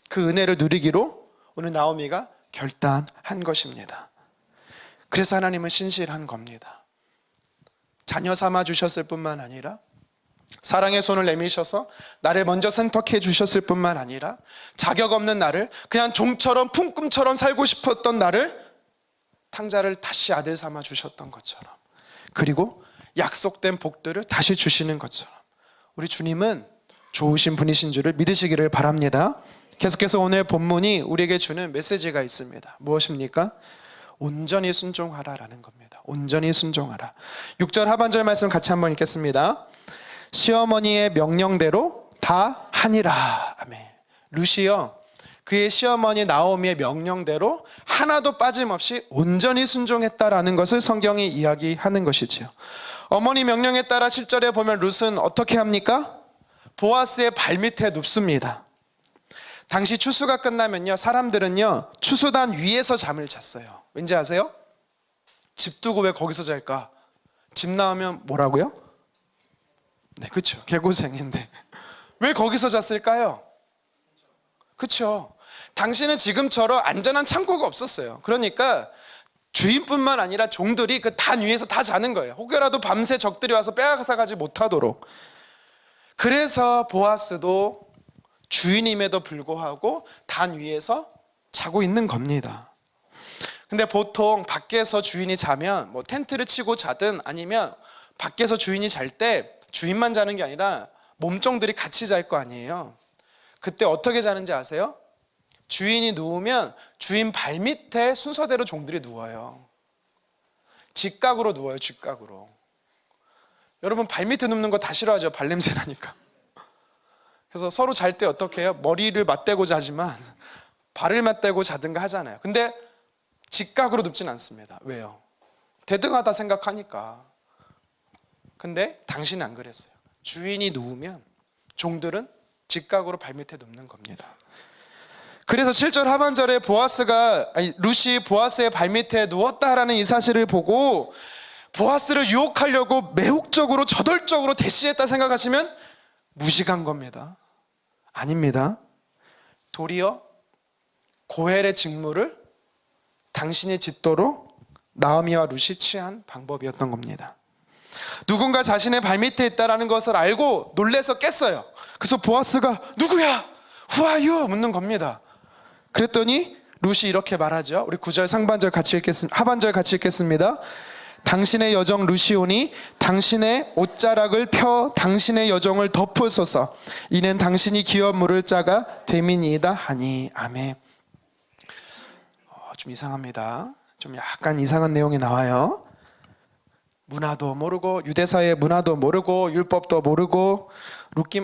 그 은혜를 누리기로 오늘 나오미가 결단한 것입니다. 그래서 하나님은 신실한 겁니다. 자녀 삼아 주셨을 뿐만 아니라 사랑의 손을 내미셔서 나를 먼저 선택해 주셨을 뿐만 아니라 자격 없는 나를, 그냥 종처럼 품꾼처럼 살고 싶었던 나를 탕자를 다시 아들 삼아 주셨던 것처럼, 그리고 약속된 복들을 다시 주시는 것처럼 우리 주님은 좋으신 분이신 줄을 믿으시기를 바랍니다. 계속해서 오늘 본문이 우리에게 주는 메시지가 있습니다. 무엇입니까? 온전히 순종하라라는 겁니다. 온전히 순종하라. 6절 하반절 말씀 같이 한번 읽겠습니다. 시어머니의 명령대로 다 하니라. 아멘. 루시요, 그의 시어머니 나오미의 명령대로 하나도 빠짐없이 온전히 순종했다라는 것을 성경이 이야기하는 것이지요. 어머니 명령에 따라 7절에 보면 룻은 어떻게 합니까? 보아스의 발밑에 눕습니다. 당시 추수가 끝나면요, 사람들은요 추수단 위에서 잠을 잤어요. 왠지 아세요? 집 두고 왜 거기서 잘까? 집 나오면 뭐라고요? 네, 그렇죠. 개고생인데 왜 거기서 잤을까요? 그렇죠. 당시는 지금처럼 안전한 창고가 없었어요. 그러니까 주인뿐만 아니라 종들이 그 단 위에서 다 자는 거예요. 혹여라도 밤새 적들이 와서 빼앗아가지 못하도록. 그래서 보아스도 주인임에도 불구하고 단 위에서 자고 있는 겁니다. 근데 보통 밖에서 주인이 자면 뭐 텐트를 치고 자든 아니면 밖에서 주인이 잘 때 주인만 자는 게 아니라 몸종들이 같이 잘 거 아니에요. 그때 어떻게 자는지 아세요? 주인이 누우면 주인 발밑에 순서대로 종들이 누워요. 직각으로 누워요. 직각으로. 여러분, 발밑에 눕는 거 다 싫어하죠. 발냄새 나니까. 그래서 서로 잘 때 어떻게 해요? 머리를 맞대고 자지만 발을 맞대고 자든가 하잖아요. 근데 직각으로 눕진 않습니다. 왜요? 대등하다 생각하니까. 근데 당신은 안 그랬어요. 주인이 누우면 종들은 직각으로 발밑에 눕는 겁니다. 그래서 7절 하반절에 룻이 보아스의 발밑에 누웠다라는 이 사실을 보고 보아스를 유혹하려고 매혹적으로 저돌적으로 대시했다 생각하시면 무식한 겁니다. 아닙니다. 도리어 고엘의 직무를 당신이 짓도록 나오미와 룻이 취한 방법이었던 겁니다. 누군가 자신의 발밑에 있다는 것을 알고 놀래서 깼어요. 그래서 보아스가 누구야? Who are you? 묻는 겁니다. 그랬더니 룻이 이렇게 말하죠. 우리 9절 하반절 같이 읽겠습니다. 당신의 여종 룻이 오니 당신의 옷자락을 펴 당신의 여종을 덮으소서. 이는 당신이 기업 물을 자가 됨이니이다 하니. 아멘. 좀 이상합니다. 좀 약간 이상한 내용이 나와요. 문화도 모르고 유대사의 문화도 모르고 율법도 모르고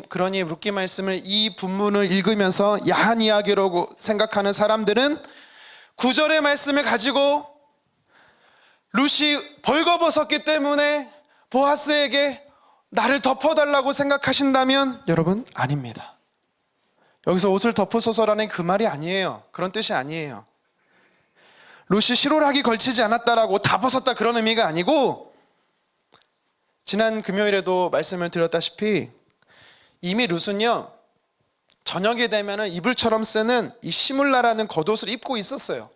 그러니 룻기 말씀을 이 본문을 읽으면서 야한 이야기라고 생각하는 사람들은 9절의 말씀을 가지고 룻이 벌거벗었기 때문에 보아스에게 나를 덮어달라고 생각하신다면 여러분, 아닙니다. 여기서 옷을 덮으소서라는 그 말이 아니에요. 그런 뜻이 아니에요. 룻이 실오락이 걸치지 않았다라고 다 벗었다 그런 의미가 아니고, 지난 금요일에도 말씀을 드렸다시피 이미 룻은요 저녁이 되면은 이불처럼 쓰는 이 시물라라는 겉옷을 입고 있었어요.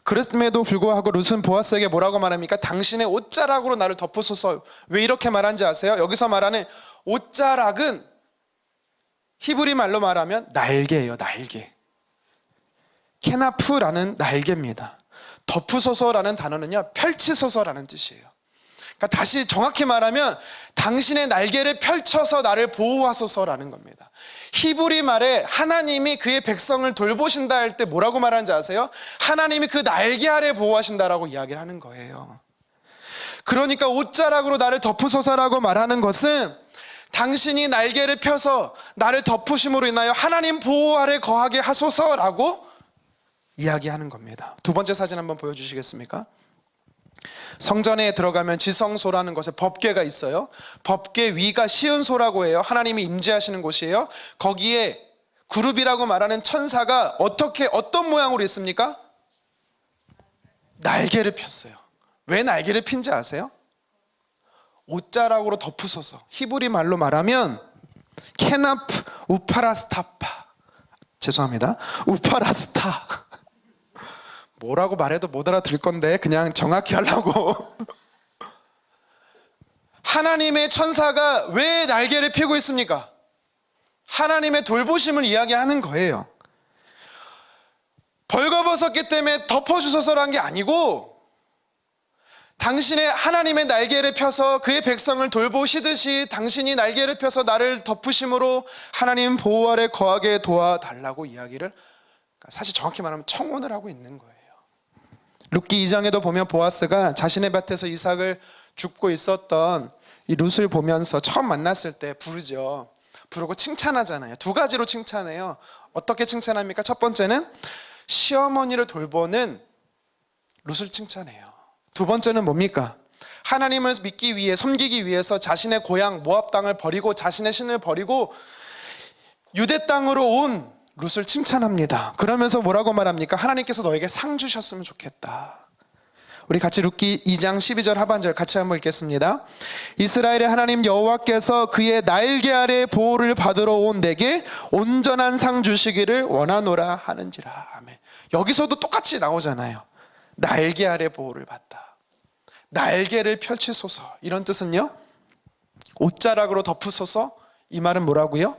그럼에도 불구하고 룻은 보아스에게 뭐라고 말합니까? 당신의 옷자락으로 나를 덮으소서. 왜 이렇게 말한지 아세요? 여기서 말하는 옷자락은 히브리 말로 말하면 날개예요. 날개. 케나프라는 날개입니다. 덮으소서라는 단어는요 펼치소서라는 뜻이에요. 그러니까 다시 정확히 말하면 당신의 날개를 펼쳐서 나를 보호하소서라는 겁니다. 히브리 말에 하나님이 그의 백성을 돌보신다 할 때 뭐라고 말하는지 아세요? 하나님이 그 날개 아래 보호하신다라고 이야기를 하는 거예요. 그러니까 옷자락으로 나를 덮으소서라고 말하는 것은 당신이 날개를 펴서 나를 덮으심으로 인하여 하나님 보호 아래 거하게 하소서라고 이야기하는 겁니다. 두 번째 사진 한번 보여주시겠습니까? 성전에 들어가면 지성소라는 곳에 법궤가 있어요. 법궤 위가 시은소라고 해요. 하나님이 임재하시는 곳이에요. 거기에 그룹이라고 말하는 천사가 어떤 모양으로 있습니까? 날개를 폈어요. 왜 날개를 핀지 아세요? 옷자락으로 덮으소서. 히브리 말로 말하면 케나프 우파라스타파, 죄송합니다, 우파라스타. 뭐라고 말해도 못 알아들을 건데 그냥 정확히 하려고. 하나님의 천사가 왜 날개를 펴고 있습니까? 하나님의 돌보심을 이야기하는 거예요. 벌거벗었기 때문에 덮어주소서라는 게 아니고, 당신의 하나님의 날개를 펴서 그의 백성을 돌보시듯이 당신이 날개를 펴서 나를 덮으심으로 하나님 보호 아래 거하게 도와달라고 이야기를, 사실 정확히 말하면 청혼을 하고 있는 거예요. 룻기 2장에도 보면 보아스가 자신의 밭에서 이삭을 줍고 있었던 이 룻을 보면서 처음 만났을 때 부르죠. 부르고 칭찬하잖아요. 두 가지로 칭찬해요. 어떻게 칭찬합니까? 첫 번째는 시어머니를 돌보는 룻을 칭찬해요. 두 번째는 뭡니까? 하나님을 믿기 위해, 섬기기 위해서 자신의 고향 모압 땅을 버리고 자신의 신을 버리고 유대 땅으로 온 룻을 칭찬합니다. 그러면서 뭐라고 말합니까? 하나님께서 너에게 상 주셨으면 좋겠다. 우리 같이 룻기 2장 12절 하반절 같이 한번 읽겠습니다. 이스라엘의 하나님 여호와께서 그의 날개 아래 보호를 받으러 온 내게 온전한 상 주시기를 원하노라 하는지라. 아멘. 여기서도 똑같이 나오잖아요. 날개 아래 보호를 받다, 날개를 펼치소서, 이런 뜻은요, 옷자락으로 덮으소서, 이 말은 뭐라고요?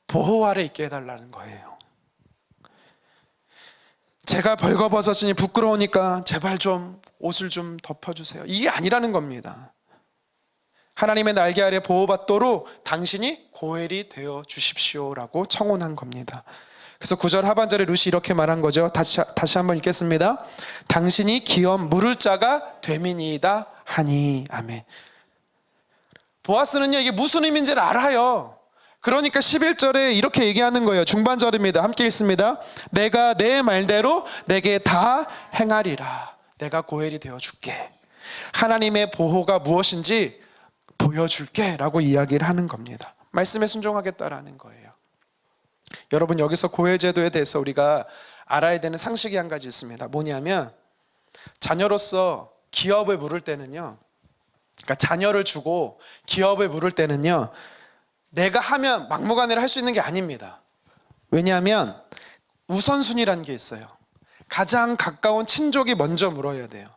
보호 아래 있게 해달라는 거예요. 제가 벌거벗었으니 부끄러우니까 제발 좀 옷을 좀 덮어주세요, 이게 아니라는 겁니다. 하나님의 날개 아래 보호받도록 당신이 고엘이 되어 주십시오라고 청혼한 겁니다. 그래서 9절 하반절에 룻이 이렇게 말한 거죠. 다시 한번 읽겠습니다. 당신이 기업 물을 자가 됨이니이다 하니. 아멘. 보아스는요, 이게 무슨 의미인지를 알아요. 그러니까 11절에 이렇게 얘기하는 거예요. 중반절입니다. 함께 읽습니다. 내가 내 말대로 내게 다 행하리라. 내가 고엘이 되어줄게. 하나님의 보호가 무엇인지 보여줄게 라고 이야기를 하는 겁니다. 말씀에 순종하겠다라는 거예요. 여러분, 여기서 고엘 제도에 대해서 우리가 알아야 되는 상식이 한 가지 있습니다. 뭐냐면, 자녀로서 기업을 물을 때는요, 그러니까 자녀를 주고 기업을 물을 때는요, 내가 하면 막무가내로 할 수 있는 게 아닙니다. 왜냐하면 우선순위라는 게 있어요. 가장 가까운 친족이 먼저 물어야 돼요.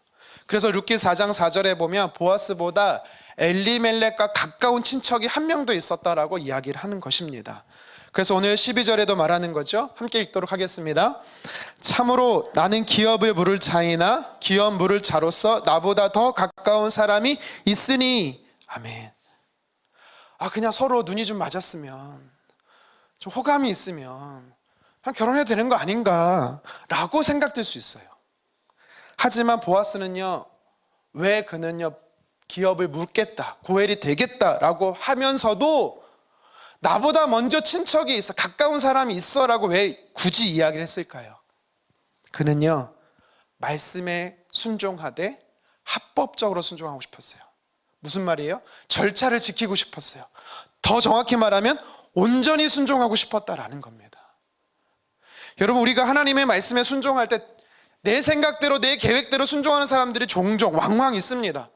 그래서 룻기 4장 4절에 보면 보아스보다 엘리멜렉과 가까운 친척이 한 명도 있었다라고 이야기를 하는 것입니다. 그래서 오늘 12절에도 말하는 거죠. 함께 읽도록 하겠습니다. 참으로 나는 기업을 물을 자이나 기업 물을 자로서 나보다 더 가까운 사람이 있으니. 아멘. 그냥 서로 눈이 좀 맞았으면, 좀 호감이 있으면 그냥 결혼해도 되는 거 아닌가 라고 생각될 수 있어요. 하지만 보아스는요, 왜 그는요 기업을 묻겠다, 고엘이 되겠다라고 하면서도 나보다 먼저 친척이 있어, 가까운 사람이 있어 라고 왜 굳이 이야기를 했을까요? 그는요, 말씀에 순종하되 합법적으로 순종하고 싶었어요. 무슨 말이에요? 절차를 지키고 싶었어요. 더 정확히 말하면 온전히 순종하고 싶었다라는 겁니다. 여러분, 우리가 하나님의 말씀에 순종할 때 내 생각대로 내 계획대로 순종하는 사람들이 종종 왕왕 있습니다.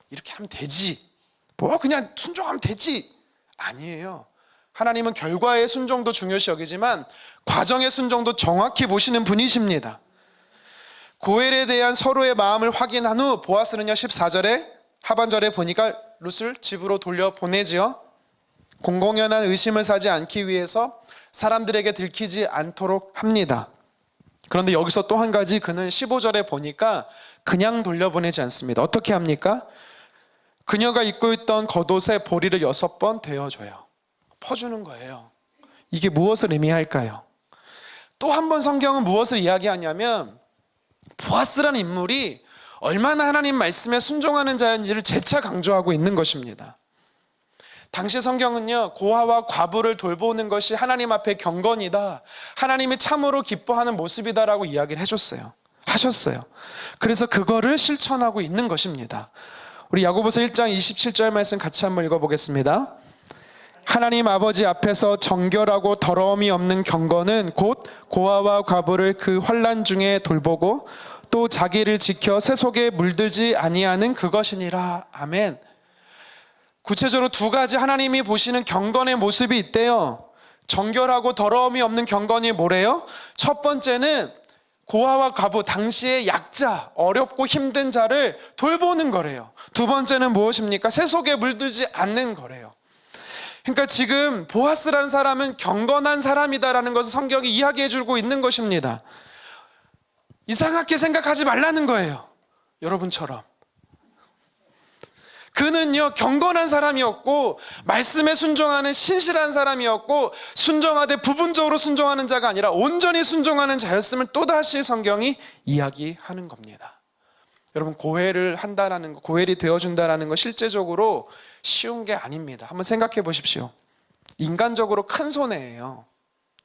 이렇게 하면 되지, 뭐 그냥 순종하면 되지. 아니에요. 하나님은 결과의 순종도 중요시 여기지만 과정의 순종도 정확히 보시는 분이십니다. 고엘에 대한 서로의 마음을 확인한 후 보아스는요, 14절에 하반절에 보니까 룻을 집으로 돌려보내지요. 공공연한 의심을 사지 않기 위해서 사람들에게 들키지 않도록 합니다. 그런데 여기서 또 한 가지, 그는 15절에 보니까 그냥 돌려보내지 않습니다. 어떻게 합니까? 그녀가 입고 있던 겉옷에 보리를 6번 대어줘요. 퍼주는 거예요. 이게 무엇을 의미할까요? 또 한 번 성경은 무엇을 이야기하냐면 보아스라는 인물이 얼마나 하나님 말씀에 순종하는 자인지를 재차 강조하고 있는 것입니다. 당시 성경은요, 고아와 과부를 돌보는 것이 하나님 앞에 경건이다, 하나님이 참으로 기뻐하는 모습이다라고 이야기를 하셨어요. 그래서 그거를 실천하고 있는 것입니다. 우리 야고보서 1장 27절 말씀 같이 한번 읽어보겠습니다. 하나님 아버지 앞에서 정결하고 더러움이 없는 경건은 곧 고아와 과부를 그 환난 중에 돌보고 또 자기를 지켜 새 속에 물들지 아니하는 그것이니라. 아멘. 구체적으로 두 가지 하나님이 보시는 경건의 모습이 있대요. 정결하고 더러움이 없는 경건이 뭐래요? 첫 번째는 고아와 과부, 당시의 약자, 어렵고 힘든 자를 돌보는 거래요. 두 번째는 무엇입니까? 새 속에 물들지 않는 거래요. 그러니까 지금 보아스라는 사람은 경건한 사람이다라는 것을 성경이 이야기해 주고 있는 것입니다. 이상하게 생각하지 말라는 거예요. 여러분처럼. 그는요, 경건한 사람이었고 말씀에 순종하는 신실한 사람이었고 순종하되 부분적으로 순종하는 자가 아니라 온전히 순종하는 자였음을 또다시 성경이 이야기하는 겁니다. 여러분, 고해를 한다라는 거, 고해를 되어준다라는 거 실제적으로 쉬운 게 아닙니다. 한번 생각해 보십시오. 인간적으로 큰 손해예요.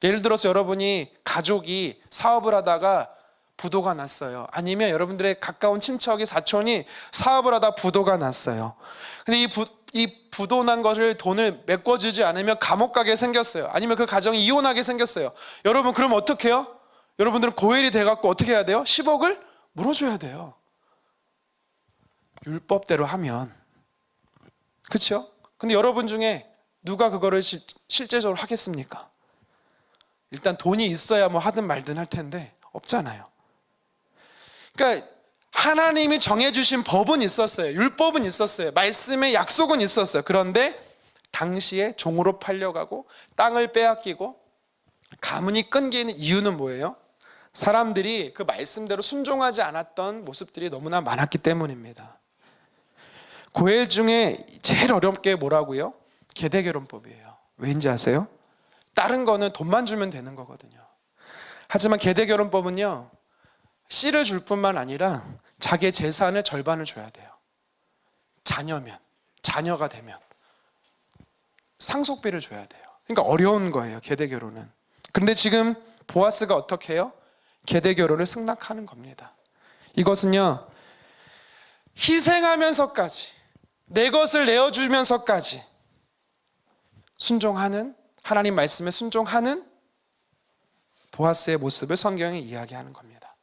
예를 들어서 여러분이 가족이 사업을 하다가 부도가 났어요. 아니면 여러분들의 가까운 친척이, 사촌이 사업을 하다 부도가 났어요. 근데 이 부도 난 것을 돈을 메꿔주지 않으면 감옥 가게 생겼어요. 아니면 그 가정이 이혼하게 생겼어요. 여러분, 그럼 어떻게 해요? 여러분들은 고엘이 돼갖고 어떻게 해야 돼요? 10억을 물어줘야 돼요. 율법대로 하면. 그렇죠? 근데 여러분 중에 누가 그거를 실제적으로 하겠습니까? 일단 돈이 있어야 뭐 하든 말든 할 텐데 없잖아요. 그러니까 하나님이 정해주신 법은 있었어요. 율법은 있었어요. 말씀의 약속은 있었어요. 그런데 당시에 종으로 팔려가고 땅을 빼앗기고 가문이 끊기는 이유는 뭐예요? 사람들이 그 말씀대로 순종하지 않았던 모습들이 너무나 많았기 때문입니다. 고엘 중에 제일 어렵게 뭐라고요? 계대결혼법이에요. 왜인지 아세요? 다른 거는 돈만 주면 되는 거거든요. 하지만 계대결혼법은요, 씨를 줄 뿐만 아니라 자기의 재산의 절반을 줘야 돼요. 자녀가 되면 상속비를 줘야 돼요. 그러니까 어려운 거예요, 계대결혼은. 그런데 지금 보아스가 어떻게 해요? 계대결혼을 승낙하는 겁니다. 이것은요, 희생하면서까지, 내 것을 내어주면서까지 순종하는, 하나님 말씀에 순종하는 보아스의 모습을 성경이 이야기하는 겁니다.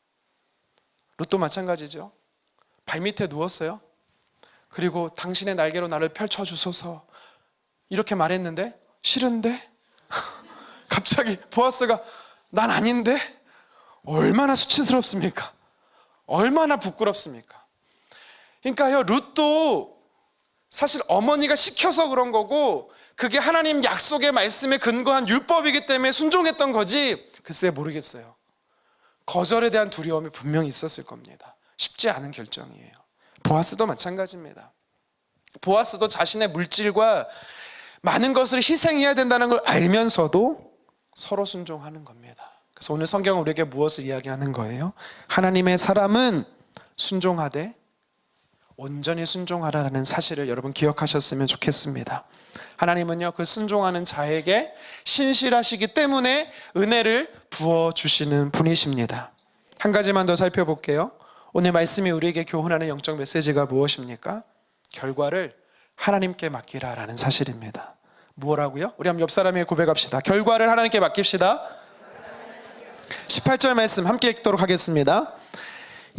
룻도 마찬가지죠. 발밑에 누웠어요. 그리고 당신의 날개로 나를 펼쳐주소서 이렇게 말했는데 싫은데? 갑자기 보아스가 난 아닌데? 얼마나 수치스럽습니까? 얼마나 부끄럽습니까? 그러니까요, 룻도 사실 어머니가 시켜서 그런 거고 그게 하나님 약속의 말씀에 근거한 율법이기 때문에 순종했던 거지, 글쎄 모르겠어요. 거절에 대한 두려움이 분명히 있었을 겁니다. 쉽지 않은 결정이에요. 보아스도 마찬가지입니다. 보아스도 자신의 물질과 많은 것을 희생해야 된다는 걸 알면서도 서로 순종하는 겁니다. 그래서 오늘 성경은 우리에게 무엇을 이야기하는 거예요? 하나님의 사람은 순종하되 온전히 순종하라는 사실을 여러분 기억하셨으면 좋겠습니다. 하나님은요, 그 순종하는 자에게 신실하시기 때문에 은혜를 부어주시는 분이십니다. 한 가지만 더 살펴볼게요. 오늘 말씀이 우리에게 교훈하는 영적 메시지가 무엇입니까? 결과를 하나님께 맡기라라는 사실입니다. 뭐라고요? 우리 한번 옆 사람에게 고백합시다. 결과를 하나님께 맡깁시다. 18절 말씀 함께 읽도록 하겠습니다.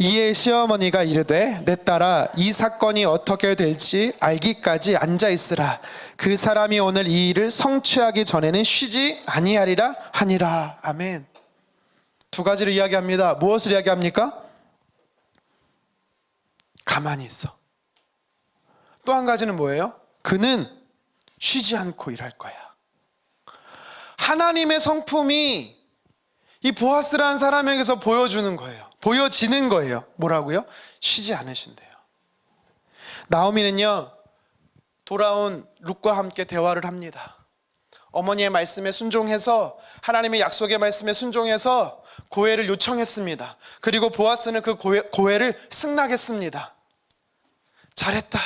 이에 시어머니가 이르되 내 딸아, 이 사건이 어떻게 될지 알기까지 앉아있으라. 그 사람이 오늘 이 일을 성취하기 전에는 쉬지 아니하리라 하니라. 아멘. 두 가지를 이야기합니다. 무엇을 이야기합니까? 가만히 있어. 또 한 가지는 뭐예요? 그는 쉬지 않고 일할 거야. 하나님의 성품이 이 보아스라는 사람에게서 보여주는 거예요. 보여지는 거예요. 뭐라고요? 쉬지 않으신대요. 나오미는요, 돌아온 룻과 함께 대화를 합니다. 어머니의 말씀에 순종해서, 하나님의 약속의 말씀에 순종해서 고해를 요청했습니다. 그리고 보아스는 그 고해를 승낙했습니다. 잘했다.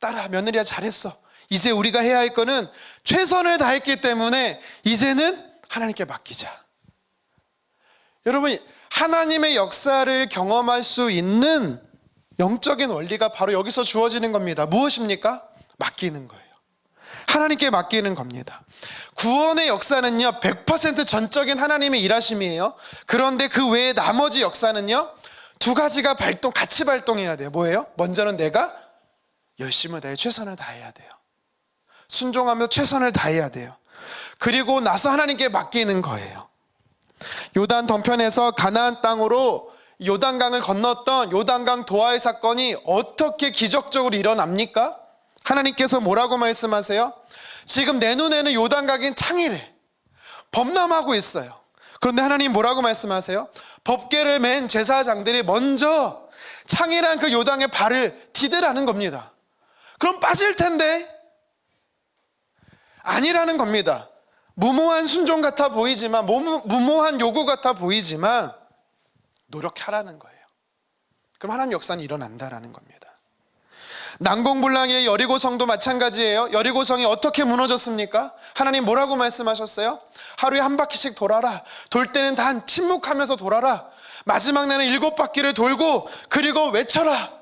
딸아, 며느리야, 잘했어. 이제 우리가 해야 할 거는 최선을 다했기 때문에 이제는 하나님께 맡기자. 여러분, 하나님의 역사를 경험할 수 있는 영적인 원리가 바로 여기서 주어지는 겁니다. 무엇입니까? 맡기는 거예요. 하나님께 맡기는 겁니다. 구원의 역사는요, 100% 전적인 하나님의 일하심이에요. 그런데 그 외에 나머지 역사는요, 두 가지가 같이 발동해야 돼요. 뭐예요? 먼저는 내가 열심을 다해 최선을 다해야 돼요. 순종하며 최선을 다해야 돼요. 그리고 나서 하나님께 맡기는 거예요. 요단 덩편에서 가나안 땅으로 요단강을 건넜던 요단강 도하의 사건이 어떻게 기적적으로 일어납니까? 하나님께서 뭐라고 말씀하세요? 지금 내 눈에는 요단강이 창이래. 범람하고 있어요. 그런데 하나님 뭐라고 말씀하세요? 법궤를 맨 제사장들이 먼저 창이란 그 요단의 발을 디디라는 겁니다. 그럼 빠질 텐데 아니라는 겁니다. 무모한 순종 같아 보이지만, 무모한 요구 같아 보이지만 노력하라는 거예요. 그럼 하나님 역사는 일어난다라는 겁니다. 난공불락의 여리고성도 마찬가지예요. 여리고성이 어떻게 무너졌습니까? 하나님 뭐라고 말씀하셨어요? 하루에 한 바퀴씩 돌아라. 돌 때는 단 침묵하면서 돌아라. 마지막 날은 7바퀴를 돌고 그리고 외쳐라.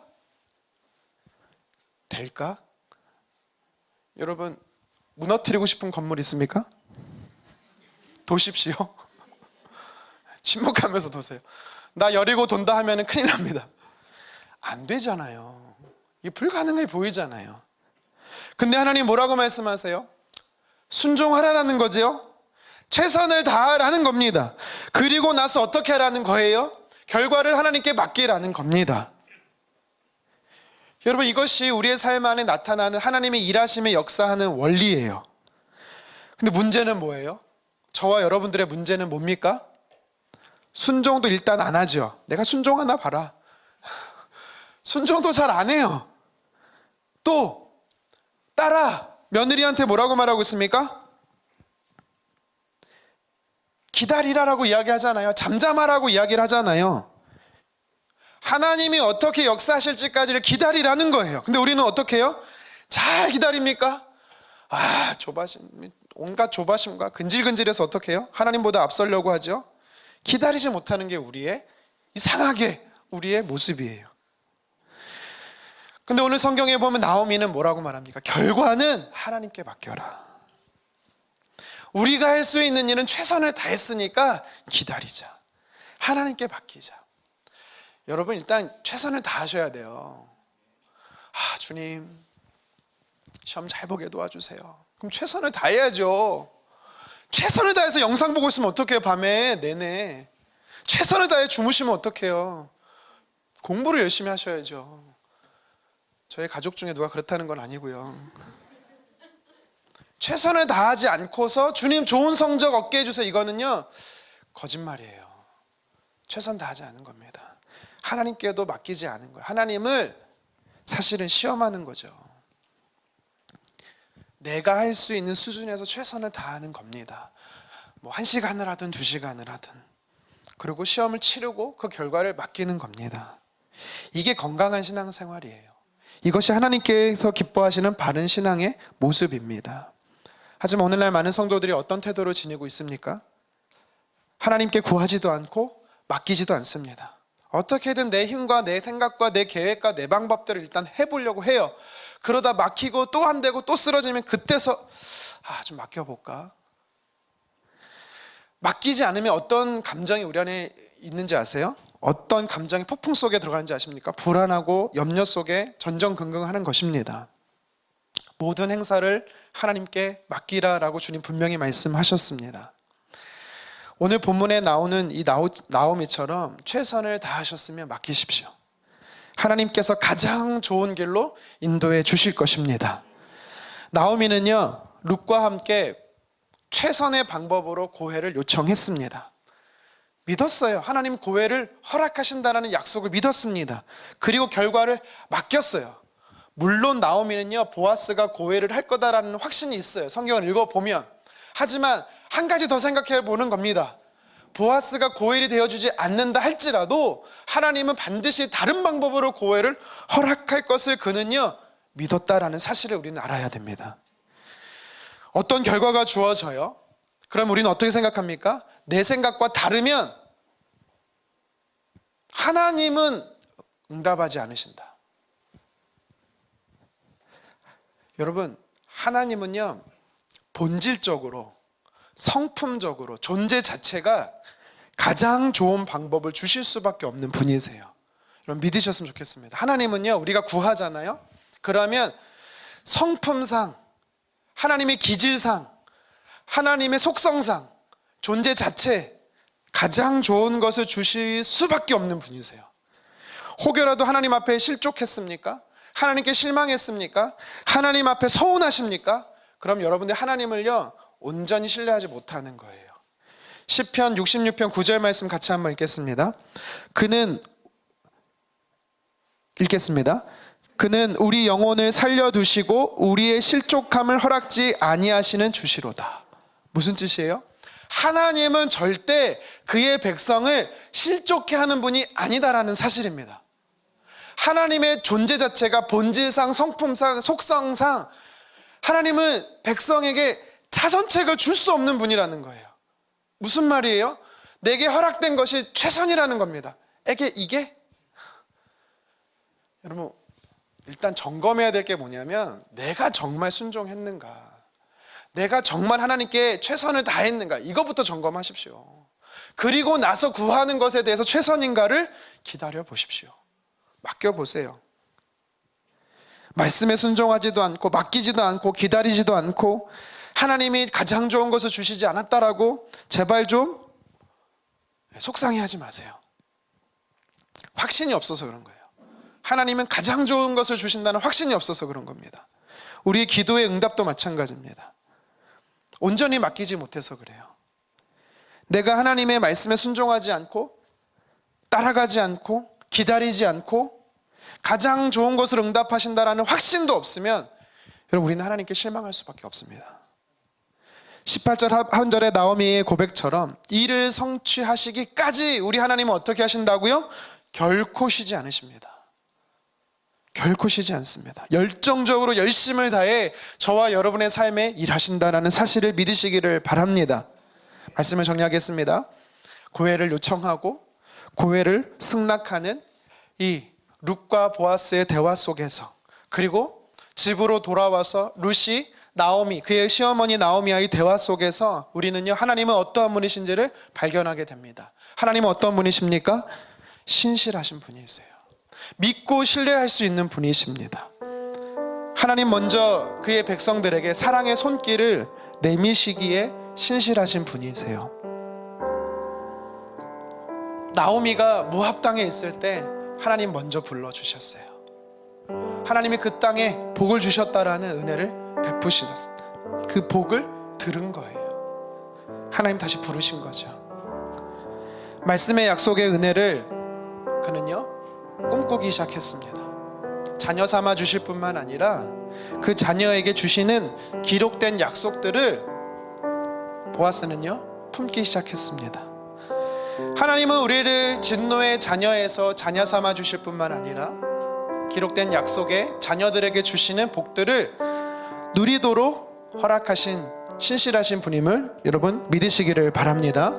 될까? 여러분, 무너뜨리고 싶은 건물 있습니까? 도십시오. 침묵하면서 도세요. 나 여리고 돈다 하면 큰일 납니다. 안 되잖아요. 이게 불가능해 보이잖아요. 근데 하나님 뭐라고 말씀하세요? 순종하라는 거죠. 최선을 다하라는 겁니다. 그리고 나서 어떻게 하라는 거예요? 결과를 하나님께 맡기라는 겁니다. 여러분, 이것이 우리의 삶 안에 나타나는 하나님의 일하심의 역사하는 원리예요. 근데 문제는 뭐예요? 저와 여러분들의 문제는 뭡니까? 순종도 일단 안 하죠. 내가 순종하나 봐라. 순종도 잘 안 해요. 또 딸아, 며느리한테 뭐라고 말하고 있습니까? 기다리라라고 이야기하잖아요. 잠잠하라고 이야기를 하잖아요. 하나님이 어떻게 역사하실지까지를 기다리라는 거예요. 근데 우리는 어떻게 해요? 잘 기다립니까? 조바심, 온갖 조바심과 근질근질해서 어떻게 해요? 하나님보다 앞서려고 하죠. 기다리지 못하는 게 우리의, 이상하게 우리의 모습이에요. 근데 오늘 성경에 보면 나오미는 뭐라고 말합니까? 결과는 하나님께 맡겨라. 우리가 할 수 있는 일은 최선을 다했으니까 기다리자. 하나님께 맡기자. 여러분, 일단 최선을 다하셔야 돼요. 주님, 시험 잘 보게 도와주세요. 그럼 최선을 다해야죠. 최선을 다해서 영상 보고 있으면 어떡해요? 밤에 내내 최선을 다해 주무시면 어떡해요? 공부를 열심히 하셔야죠. 저희 가족 중에 누가 그렇다는 건 아니고요. 최선을 다하지 않고서 주님 좋은 성적 얻게 해주세요, 이거는요 거짓말이에요. 최선 다하지 않은 겁니다. 하나님께도 맡기지 않은 거예요. 하나님을 사실은 시험하는 거죠. 내가 할 수 있는 수준에서 최선을 다하는 겁니다. 뭐 1시간을 하든 2시간을 하든, 그리고 시험을 치르고 그 결과를 맡기는 겁니다. 이게 건강한 신앙생활이에요. 이것이 하나님께서 기뻐하시는 바른 신앙의 모습입니다. 하지만 오늘날 많은 성도들이 어떤 태도를 지니고 있습니까? 하나님께 구하지도 않고 맡기지도 않습니다. 어떻게든 내 힘과 내 생각과 내 계획과 내 방법대로 일단 해보려고 해요. 그러다 막히고 또 안 되고 또 쓰러지면 그때서 좀 맡겨볼까? 맡기지 않으면 어떤 감정이 우리 안에 있는지 아세요? 어떤 감정이 폭풍 속에 들어가는지 아십니까? 불안하고 염려 속에 전전긍긍하는 것입니다. 모든 행사를 하나님께 맡기라라고 주님 분명히 말씀하셨습니다. 오늘 본문에 나오는 이 나오미처럼 최선을 다하셨으면 맡기십시오. 하나님께서 가장 좋은 길로 인도해 주실 것입니다. 나오미는요 룻과 함께 최선의 방법으로 고해를 요청했습니다. 믿었어요. 하나님 고해를 허락하신다는 약속을 믿었습니다. 그리고 결과를 맡겼어요. 물론 나오미는요, 보아스가 고해를 할 거다라는 확신이 있어요. 성경을 읽어보면. 하지만 한 가지 더 생각해 보는 겁니다. 보아스가 고해이 되어주지 않는다 할지라도 하나님은 반드시 다른 방법으로 고해를 허락할 것을 그는요 믿었다라는 사실을 우리는 알아야 됩니다. 어떤 결과가 주어져요? 그럼 우리는 어떻게 생각합니까? 내 생각과 다르면 하나님은 응답하지 않으신다. 여러분, 하나님은요 본질적으로, 성품적으로, 존재 자체가 가장 좋은 방법을 주실 수밖에 없는 분이세요. 여러분 믿으셨으면 좋겠습니다. 하나님은요, 우리가 구하잖아요. 그러면 성품상, 하나님의 기질상, 하나님의 속성상, 존재 자체 가장 좋은 것을 주실 수밖에 없는 분이세요. 혹여라도 하나님 앞에 실족했습니까? 하나님께 실망했습니까? 하나님 앞에 서운하십니까? 그럼 여러분들 하나님을요 온전히 신뢰하지 못하는 거예요. 시편 66편 9절 말씀 같이 한번 읽겠습니다. 그는 우리 영혼을 살려두시고 우리의 실족함을 허락지 아니하시는 주시로다. 무슨 뜻이에요? 하나님은 절대 그의 백성을 실족해 하는 분이 아니다라는 사실입니다. 하나님의 존재 자체가 본질상, 성품상, 속성상 하나님은 백성에게 차선책을 줄 수 없는 분이라는 거예요. 무슨 말이에요? 내게 허락된 것이 최선이라는 겁니다. 이게? 여러분 일단 점검해야 될 게 뭐냐면 내가 정말 순종했는가, 내가 정말 하나님께 최선을 다했는가, 이것부터 점검하십시오. 그리고 나서 구하는 것에 대해서 최선인가를 기다려 보십시오. 맡겨보세요. 말씀에 순종하지도 않고 맡기지도 않고 기다리지도 않고 하나님이 가장 좋은 것을 주시지 않았다라고 제발 좀 속상해하지 마세요. 확신이 없어서 그런 거예요. 하나님은 가장 좋은 것을 주신다는 확신이 없어서 그런 겁니다. 우리의 기도의 응답도 마찬가지입니다. 온전히 맡기지 못해서 그래요. 내가 하나님의 말씀에 순종하지 않고 따라가지 않고 기다리지 않고 가장 좋은 것을 응답하신다라는 확신도 없으면 여러분 우리는 하나님께 실망할 수밖에 없습니다. 18절 하반절의 나오미의 고백처럼 이를 성취하시기까지 우리 하나님은 어떻게 하신다고요? 결코 쉬지 않으십니다. 결코 쉬지 않습니다. 열정적으로 열심을 다해 저와 여러분의 삶에 일하신다라는 사실을 믿으시기를 바랍니다. 말씀을 정리하겠습니다. 고해를 요청하고 고해를 승낙하는 이 룻과 보아스의 대화 속에서, 그리고 집으로 돌아와서 룻이 나오미, 그의 시어머니 나오미와의 대화 속에서 우리는요 하나님은 어떠한 분이신지를 발견하게 됩니다. 하나님은 어떤 분이십니까? 신실하신 분이세요. 믿고 신뢰할 수 있는 분이십니다. 하나님 먼저 그의 백성들에게 사랑의 손길을 내미시기에 신실하신 분이세요. 나오미가 모압 땅에 있을 때 하나님 먼저 불러주셨어요. 하나님이 그 땅에 복을 주셨다라는 은혜를 베푸시셨어요. 그 복을 들은 거예요. 하나님 다시 부르신 거죠. 말씀의 약속의 은혜를 그는요 꿈꾸기 시작했습니다. 자녀 삼아 주실 뿐만 아니라 그 자녀에게 주시는 기록된 약속들을 보아스는요 품기 시작했습니다. 하나님은 우리를 진노의 자녀에서 자녀 삼아 주실 뿐만 아니라 기록된 약속에 자녀들에게 주시는 복들을 누리도록 허락하신 신실하신 분임을 여러분 믿으시기를 바랍니다.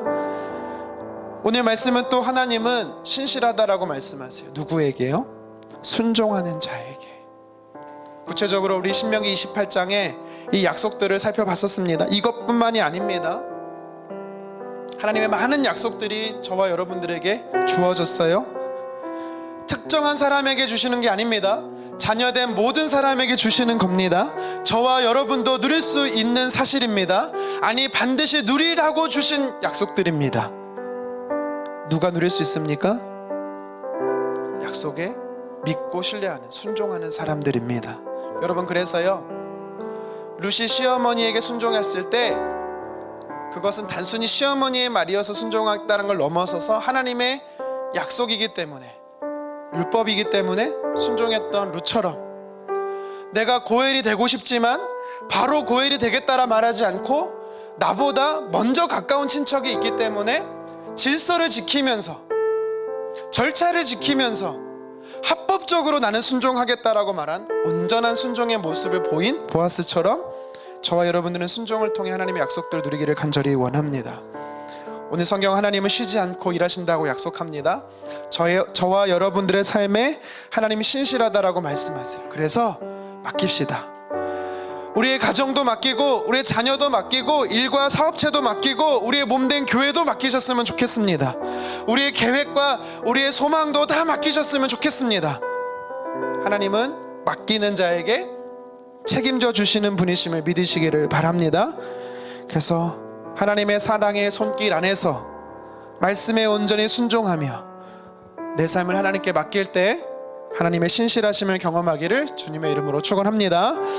오늘 말씀은 또 하나님은 신실하다라고 말씀하세요. 누구에게요? 순종하는 자에게. 구체적으로 우리 신명기 28장에 이 약속들을 살펴봤었습니다. 이것뿐만이 아닙니다. 하나님의 많은 약속들이 저와 여러분들에게 주어졌어요. 특정한 사람에게 주시는 게 아닙니다. 자녀된 모든 사람에게 주시는 겁니다. 저와 여러분도 누릴 수 있는 사실입니다. 아니 반드시 누리라고 주신 약속들입니다. 누가 누릴 수 있습니까? 약속에 믿고 신뢰하는, 순종하는 사람들입니다. 여러분, 그래서요 룻이 시어머니에게 순종했을 때 그것은 단순히 시어머니의 말이어서 순종하겠다는 걸 넘어서서 하나님의 약속이기 때문에, 율법이기 때문에 순종했던 룻처럼 내가 고엘이 되고 싶지만 바로 고엘이 되겠다라 말하지 않고 나보다 먼저 가까운 친척이 있기 때문에 질서를 지키면서 절차를 지키면서 합법적으로 나는 순종하겠다라고 말한 온전한 순종의 모습을 보인 보아스처럼 저와 여러분들은 순종을 통해 하나님의 약속들을 누리기를 간절히 원합니다. 오늘 성경 하나님은 쉬지 않고 일하신다고 약속합니다. 저와 여러분들의 삶에 하나님이 신실하다라고 말씀하세요. 그래서 맡깁시다. 우리의 가정도 맡기고 우리의 자녀도 맡기고 일과 사업체도 맡기고 우리의 몸된 교회도 맡기셨으면 좋겠습니다. 우리의 계획과 우리의 소망도 다 맡기셨으면 좋겠습니다. 하나님은 맡기는 자에게 책임져 주시는 분이심을 믿으시기를 바랍니다. 그래서 하나님의 사랑의 손길 안에서 말씀에 온전히 순종하며 내 삶을 하나님께 맡길 때 하나님의 신실하심을 경험하기를 주님의 이름으로 축원합니다.